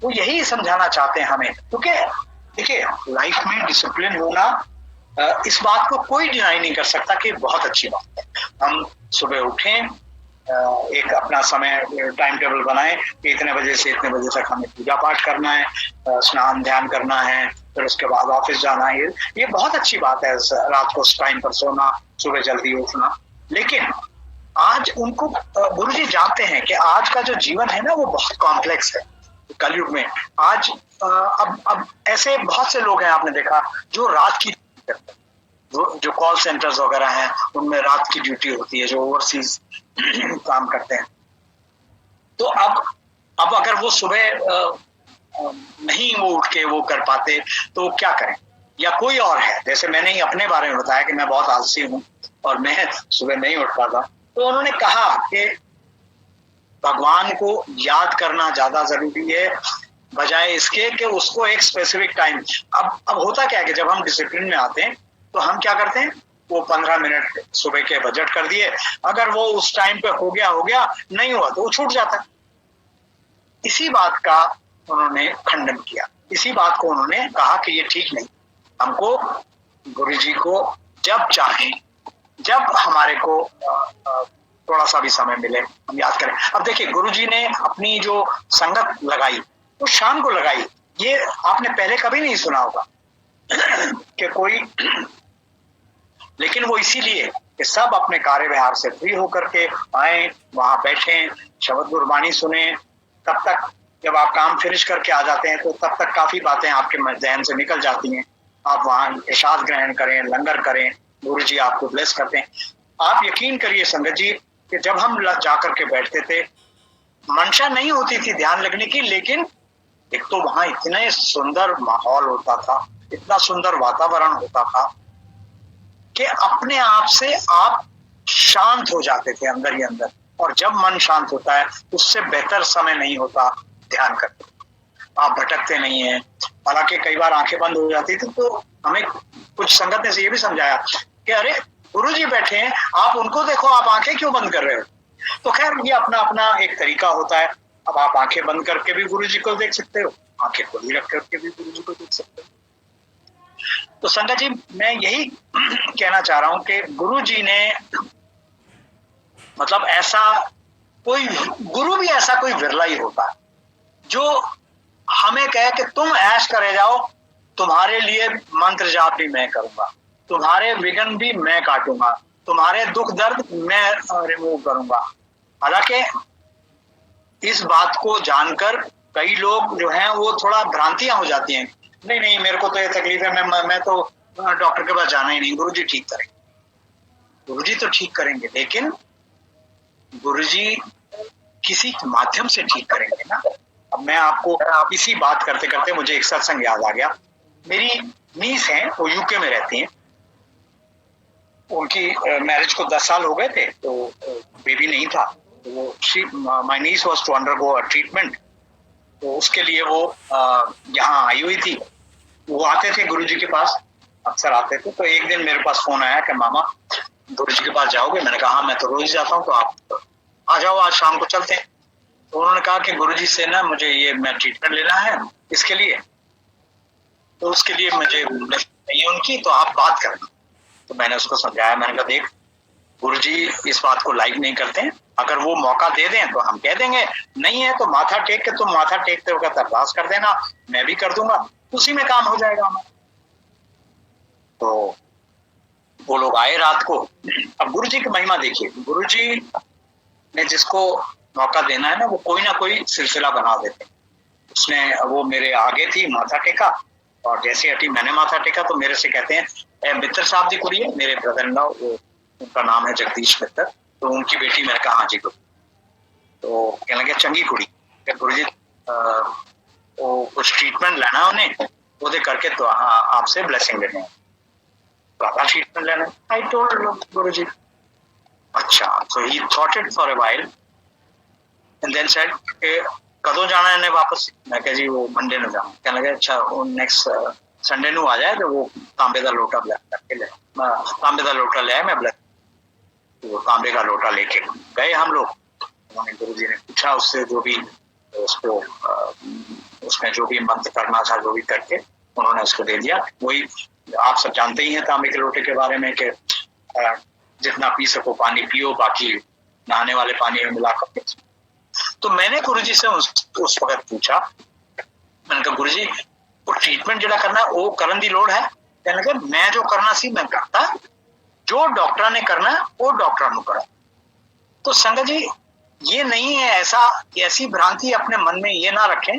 वो यही समझाना चाहते हैं हमें, क्योंकि देखिए लाइफ में डिसिप्लिन होना, इस बात को कोई डिनाई नहीं कर सकता कि बहुत अच्छी बात है। हम सुबह उठें, एक अपना समय टाइम टेबल बनाएं कि इतने बजे से इतने बजे तक हमें पूजा पाठ करना है, स्नान ध्यान करना है, फिर उसके बाद ऑफिस जाना है। ये बहुत अच्छी बात है, रात को टाइम पर सोना, सुबह जल्दी उठना। लेकिन आज उनको गुरुजी जानते हैं कि आज का जो जीवन है ना वो बहुत कॉम्प्लेक्स है कलयुग में। आज अब ऐसे बहुत से लोग हैं, आपने देखा, जो रात की जो कॉल सेंटर्स वगैरह हैं उनमें रात की ड्यूटी होती है, जो ओवरसीज काम करते हैं। तो अब अगर वो सुबह नहीं वो उठ के वो कर पाते तो क्या करें? या कोई और है, जैसे मैंने ही अपने बारे में बताया कि मैं बहुत आलसी हूँ और मैं सुबह नहीं उठ पाता, तो उन्होंने कहा कि भगवान को याद करना ज्यादा जरूरी है बजाय इसके कि उसको एक स्पेसिफिक टाइम। अब होता क्या है कि जब हम डिसिप्लिन में आते हैं तो हम क्या करते हैं, वो 15 मिनट सुबह के बजट कर दिए, अगर वो उस टाइम पे हो गया, नहीं हुआ तो वो छूट जाता। इसी बात का उन्होंने खंडन किया, इसी बात को उन्होंने कहा कि ये ठीक नहीं। हमको गुरुजी को जब चाहें, जब हमारे को थोड़ा सा भी समय मिले हम याद करें। अब देखिए गुरुजी ने अपनी जो संगत लगाई वो शाम को लगाई, ये आपने पहले कभी नहीं सुना होगा कि कोई, लेकिन वो इसीलिए कि सब अपने कार्य व्यवहार से फ्री होकर के आए, वहां बैठे, शब्द गुरबानी सुने। तब तक जब आप काम फिनिश करके आ जाते हैं तो तब तक काफी बातें आपके जहन से निकल जाती हैं। आप वहां प्रसाद ग्रहण करें, लंगर करें, गुरुजी आपको ब्लेस करते हैं। आप यकीन करिए संगत जी कि जब हम जाकर के बैठते थे, मंशा नहीं होती थी ध्यान लगने की, लेकिन एक तो वहां इतने सुंदर माहौल होता था, इतना सुंदर वातावरण होता था कि अपने आप से आप शांत हो जाते थे अंदर ही अंदर। और जब मन शांत होता है उससे बेहतर समय नहीं होता ध्यान करते, आप भटकते नहीं हैं। हालांकि कई बार आंखें बंद हो जाती थी तो हमें कुछ संगत ने से ये भी समझाया कि अरे गुरुजी बैठे हैं, आप उनको देखो, आप आंखें क्यों बंद कर रहे हो? तो खैर ये अपना अपना एक तरीका होता है। अब आप आंखें बंद करके भी गुरुजी को देख सकते हो, आंखें खुली रख करके भी गुरुजी को देख सकते हो। तो संगत जी मैं यही कहना चाह रहा हूं कि गुरुजी ने मतलब ऐसा कोई गुरु भी ऐसा कोई विरला ही होता है जो हमें कहे कि तुम ऐश करे जाओ, तुम्हारे लिए मंत्र जाप भी मैं करूंगा, तुम्हारे विघ्न भी मैं काटूंगा, तुम्हारे दुख दर्द मैं रिमूव करूंगा। हालांकि इस बात को जानकर कई लोग जो हैं वो थोड़ा भ्रांतियां हो जाती हैं, नहीं नहीं मेरे को तो ये तकलीफ है, मैं तो डॉक्टर के पास जाना ही नहीं, गुरुजी ठीक करेंगे। गुरुजी तो ठीक करेंगे, लेकिन गुरुजी किसी माध्यम से ठीक करेंगे ना। अब मैं आपको इसी बात करते करते मुझे एक सत्संग याद आ गया। मेरी नीस हैं, वो यूके में रहती हैं, उनकी मैरिज को 10 साल हो गए थे तो बेबी नहीं था। वो my niece was to undergo a treatment, तो उसके लिए वो यहाँ आई हुई थी। वो आते थे गुरुजी के पास, अक्सर आते थे। तो एक दिन मेरे पास फोन आया कि मामा गुरुजी के पास जाओगे? मैंने कहा हाँ मैं तो रोज जाता हूँ, तो आप आ जाओ, आज शाम को चलते हैं। तो उन्होंने कहा कि गुरुजी से ना मुझे ये मैं ट्रीटमेंट लेना है इसके लिए, तो उसके लिए मुझे चाहिए उनकी, तो आप बात करना। तो मैंने उसको समझाया, मैंने कहा देख गुरुजी इस बात को लाइक नहीं करते हैं, अगर वो मौका दे दें तो हम कह देंगे, नहीं है तो माथा टेक के तुम माथा टेकते हो अरदास कर देना, मैं भी कर दूंगा, उसी में काम हो जाएगा हमारा। तो वो लोग आए रात को। अब गुरुजी की महिमा देखिए, गुरुजी ने जिसको मौका देना है ना, वो कोई ना कोई सिलसिला बना देते हैं। उसने वो मेरे आगे थी, माथा टेका, और जैसे हटी मैंने माथा टेका तो मेरे से कहते हैं, ए मित्र साहब दी कुड़ी है, मेरे ब्रदर इन लॉ, वो उनका नाम है जगदीश मित्र, तो उनकी बेटी। मैंने कहा हाँ जी गुरु। तो कहने लगे चंगी कुड़ी, गुरु जी वो कुछ ट्रीटमेंट लेना है उन्हें, वो करके तो आपसे ब्लेसिंग लेने हैं, ट्रीटमेंट लेना है। आई टोल्ड गुरु जी। अच्छा, so he thought it for a while and then said कदों जाना है वापस। मैं कहा जी वो मंडे ਨੂੰ जाना। कहने लगे अच्छा वो नेक्स्ट संडे ਨੂੰ आ जाए तो वो तांबे का लोटा ब्लैक करके ले, तांबे का लोटा ले आए, मैं ब्लैक वो तांबे का लोटा लेके गए हम लोग। उन्होंने गुरुजी ने पूछा उससे जो भी उसको उसमें जो भी मंत्र करना था जो भी करके उन्होंने उसको दे दिया। वही आप सब जानते ही हैं तांबे के लोटे के बारे में कि जितना पी सको पानी पियो, बाकी नहाने वाले पानी में मिला कर। तो मैंने गुरुजी से उस वक्त पूछा, मैंने कहा गुरुजी वो ट्रीटमेंट जो करना है वो करन दी लोड़ है? कहने लगे मैं जो करना सी मैं करता, जो डॉक्टर ने करना है वो डॉक्टर ने करा। तो संगत जी ये नहीं है, ऐसी भ्रांति अपने मन में ये ना रखें।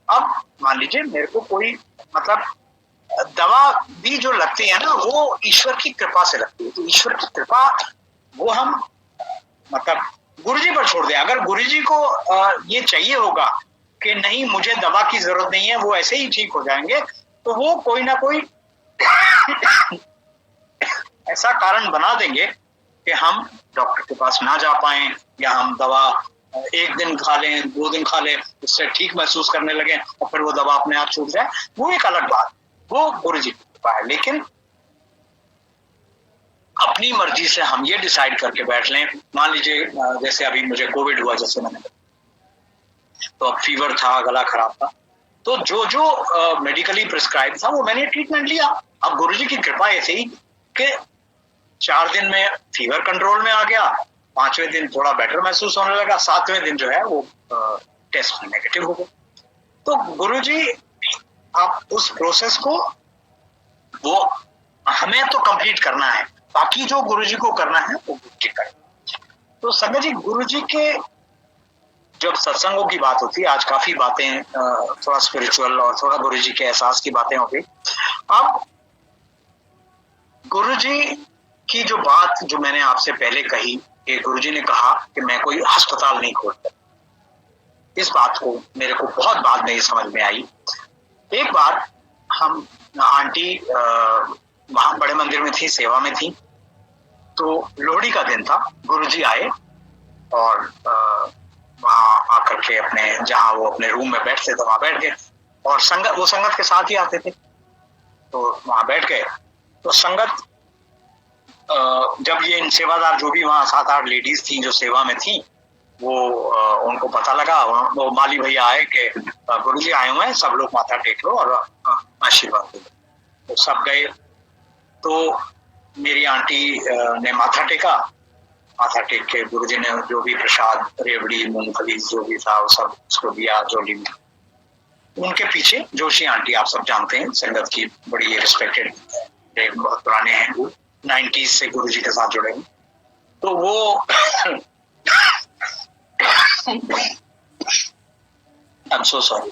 अब मान लीजिए मेरे को कोई मतलब दवा भी जो लगती है ना वो ईश्वर की कृपा से लगती है, तो ईश्वर की कृपा वो हम मतलब गुरुजी पर छोड़ दें। अगर गुरुजी को ये चाहिए होगा कि नहीं मुझे दवा की जरूरत नहीं है, वो ऐसे ही ठीक हो जाएंगे, तो वो कोई ना कोई ऐसा कारण बना देंगे कि हम डॉक्टर के पास ना जा पाए, या हम दवा एक दिन खा लें, 2 दिन खा लें, उससे ठीक महसूस करने लगे और फिर वो दवा अपने आप छूट जाए, वो एक अलग बात, वो गुरुजी की कृपा है। लेकिन अपनी मर्जी से हम ये डिसाइड करके बैठ लें, मान लीजिए जैसे अभी मुझे कोविड हुआ, जैसे मैंने तो अब फीवर था, गला खराब था, तो जो जो मेडिकली प्रिस्क्राइब था वो मैंने ट्रीटमेंट लिया। अब गुरुजी की कृपा ऐसे ही कि 4 दिन में फीवर कंट्रोल में आ गया, 5वें दिन थोड़ा बेटर महसूस होने लगा, 7वें दिन जो है वो टेस्ट में नेगेटिव हो गया। तो गुरुजी आप उस प्रोसेस को वो हमें तो कंप्लीट करना है, बाकी जो गुरुजी को करना है वो गुरुजी करें। तो संगत जी गुरुजी के जब सत्संगों की बात होती है, आज काफी बातें थोड़ा स्पिरिचुअल और थोड़ा गुरुजी के एहसास की बातें हो गई। अब गुरुजी की जो बात जो मैंने आपसे पहले कही कि गुरुजी ने कहा कि मैं कोई अस्पताल नहीं खोलता, इस बात को मेरे को बहुत बाद में ये समझ में आई। एक बार हम आंटी वहां बड़े मंदिर में थी, सेवा में थी, तो लोहड़ी का दिन था, गुरुजी आए और वहां आकर के अपने जहां वो अपने रूम में बैठते थे वहां बैठ गए, और संगत वो संगत के साथ ही आते थे, तो वहां बैठ गए। तो संगत जब ये इन सेवादार जो भी वहां 7-8 लेडीज थी जो सेवा में थी, वो उनको पता लगा, वो माली भैया आए कि गुरुजी आए हुए हैं, सब लोग माथा टेक लो और आशीर्वाद दो। तो सब गए, तो मेरी आंटी ने माथा टेका, माथा टेक के गुरुजी ने जो भी प्रसाद, रेवड़ी, मूंगफली जो भी था वो सब उसको दिया जोली में। उनके पीछे जोशी आंटी, आप सब जानते हैं, संगत की बड़ी रिस्पेक्टेड, बहुत पुराने हैं, वो 90s से गुरुजी के साथ जुड़े हैं, तो वो I'm so sorry,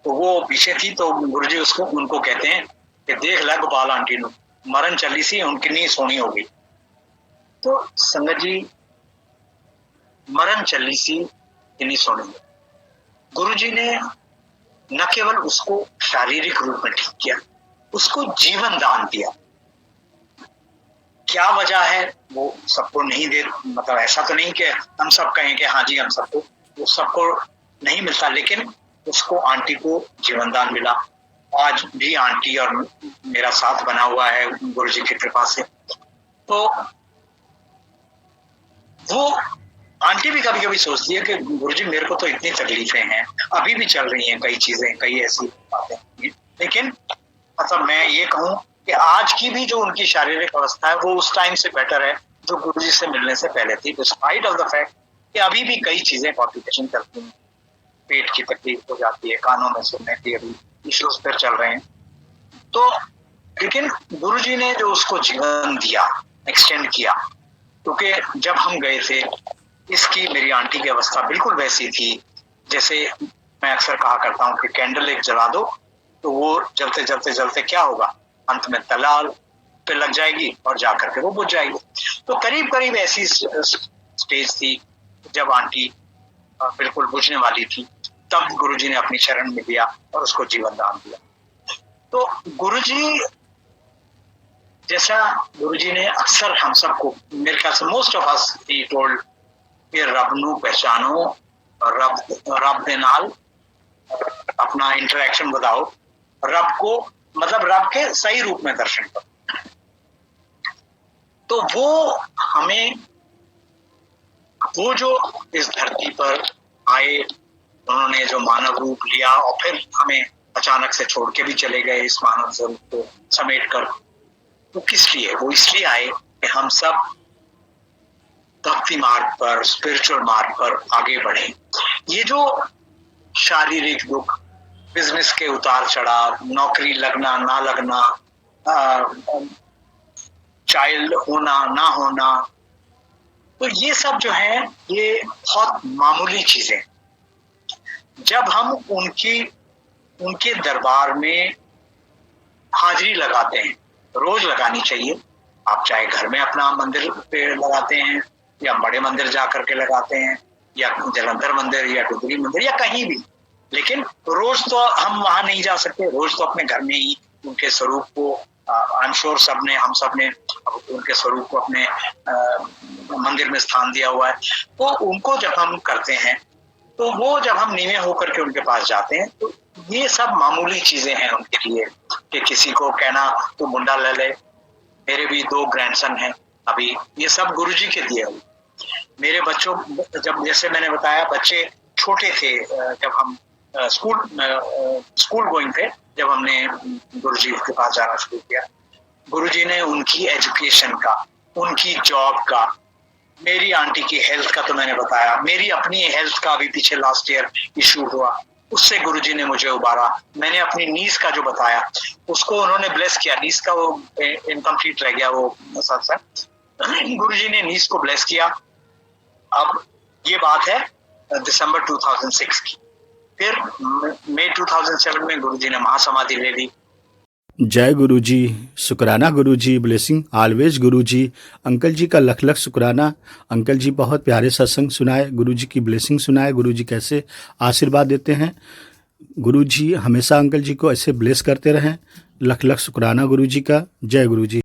तो वो पीछे थी, तो गुरुजी उनको कहते हैं कि देख ला गोपाल आंटी नु मरण चली सी, उनकी नी सोनी हो गई। तो संगत जी मरण चली सी इतनी सोनी, गुरुजी ने न केवल उसको शारीरिक रूप में ठीक किया, उसको जीवन दान दिया। क्या वजह है वो सबको नहीं दे, मतलब ऐसा तो नहीं कि हम सब कहें कि हाँ जी हम सबको, वो सबको नहीं मिलता, लेकिन उसको आंटी को जीवन दान मिला। आज भी आंटी और मेरा साथ बना हुआ है गुरुजी की कृपा से। तो वो आंटी भी कभी कभी सोचती है कि गुरुजी मेरे को तो इतनी तकलीफें हैं, अभी भी चल रही हैं कई चीजें, कई ऐसी बातें, लेकिन मतलब मैं ये कहूँ कि आज की भी जो उनकी शारीरिक अवस्था है वो उस टाइम से बेटर है जो गुरुजी से मिलने से पहले थी, डिस्पाइट ऑफ द फैक्ट कि अभी भी कई चीजें कॉम्प्लिकेशन करती हैं, पेट की तकलीफ हो जाती है, कानों में सुनने की अभी इश्यूज पर चल रहे हैं। तो लेकिन गुरुजी ने जो उसको जीवन दिया, एक्सटेंड किया, क्योंकि जब हम गए थे इसकी मेरी आंटी की अवस्था बिल्कुल वैसी थी जैसे मैं अक्सर कहा करता हूँ कि कैंडल एक जला दो तो वो जलते जलते जलते क्या होगा, अंत में तलाल पे लग जाएगी और जा करके वो बुझ जाएगी। तो करीब करीब ऐसी स्टेज थी जब आंटी बिल्कुल बुझने वाली थी, तब गुरुजी ने अपनी शरण में दिया और उसको जीवन दान दिया। तो गुरुजी जैसा गुरुजी ने अक्सर हम सबको, मेरे ख्याल से most of us he told कि रब नू पहचानो, रब दे नाल अपना इंटरेक्शन बताओ, रब को मतलब रब के सही रूप में दर्शन करो। तो वो हमें, वो जो इस धरती पर आए, उन्होंने जो मानव रूप लिया और फिर हमें अचानक से छोड़ के भी चले गए इस मानव स्वरूप को समेट कर, वो किस लिए? वो इसलिए आए कि हम सब भक्ति मार्ग पर, स्पिरिचुअल मार्ग पर आगे बढ़े। ये जो शारीरिक दुख, बिजनेस के उतार चढ़ाव, नौकरी लगना ना लगना, चाइल्ड होना ना होना, तो ये सब जो है ये बहुत मामूली चीजें। जब हम उनके दरबार में हाजिरी लगाते हैं, रोज लगानी चाहिए, आप चाहे घर में अपना मंदिर पे लगाते हैं या बड़े मंदिर जा करके लगाते हैं या जलंधर मंदिर या डुगरी मंदिर या कहीं भी, लेकिन रोज तो हम वहां नहीं जा सकते। रोज तो अपने घर में ही उनके स्वरूप को, आई एम श्योर हम सब ने उनके स्वरूप को अपने मंदिर में स्थान दिया हुआ है। तो उनको जब हम करते हैं तो वो जब हम नीवे होकर के उनके पास जाते हैं तो ये सब मामूली चीजें हैं उनके लिए कि किसी को कहना तो मुंडा ले ले। मेरे भी 2 ग्रैंडसन हैं अभी, ये सब गुरुजी के दिए हुए। मेरे बच्चों, जब जैसे मैंने बताया बच्चे छोटे थे, जब हम स्कूल गोइंग थे, जब हमने गुरुजी के पास जाना शुरू किया, गुरुजी ने उनकी एजुकेशन का, उनकी जॉब का, मेरी आंटी की हेल्थ का तो मैंने बताया, मेरी अपनी हेल्थ का भी पीछे लास्ट ईयर इशू हुआ, उससे गुरुजी ने मुझे उबारा। मैंने अपनी नीस का जो बताया उसको उन्होंने ब्लेस किया, नीस का वो इनकम्प्लीट रह गया वो सत्संग, गुरुजी ने नीस को ब्लेस किया। अब ये बात है दिसंबर 2006 की। फिर मई 2007 में गुरुजी ने महासमाधि ले ली। जय गुरुजी, शुक्राना गुरुजी, ब्लेसिंग ऑलवेज गुरुजी। अंकल जी का लख लख शुक्राना। अंकल जी बहुत प्यारे सत्संग सुनाए, गुरुजी की ब्लेसिंग सुनाए, गुरुजी कैसे आशीर्वाद देते हैं। गुरुजी हमेशा अंकल जी को ऐसे ब्लेस करते रहें। लख लख शुक्राना गुरुजी का। जय गुरुजी।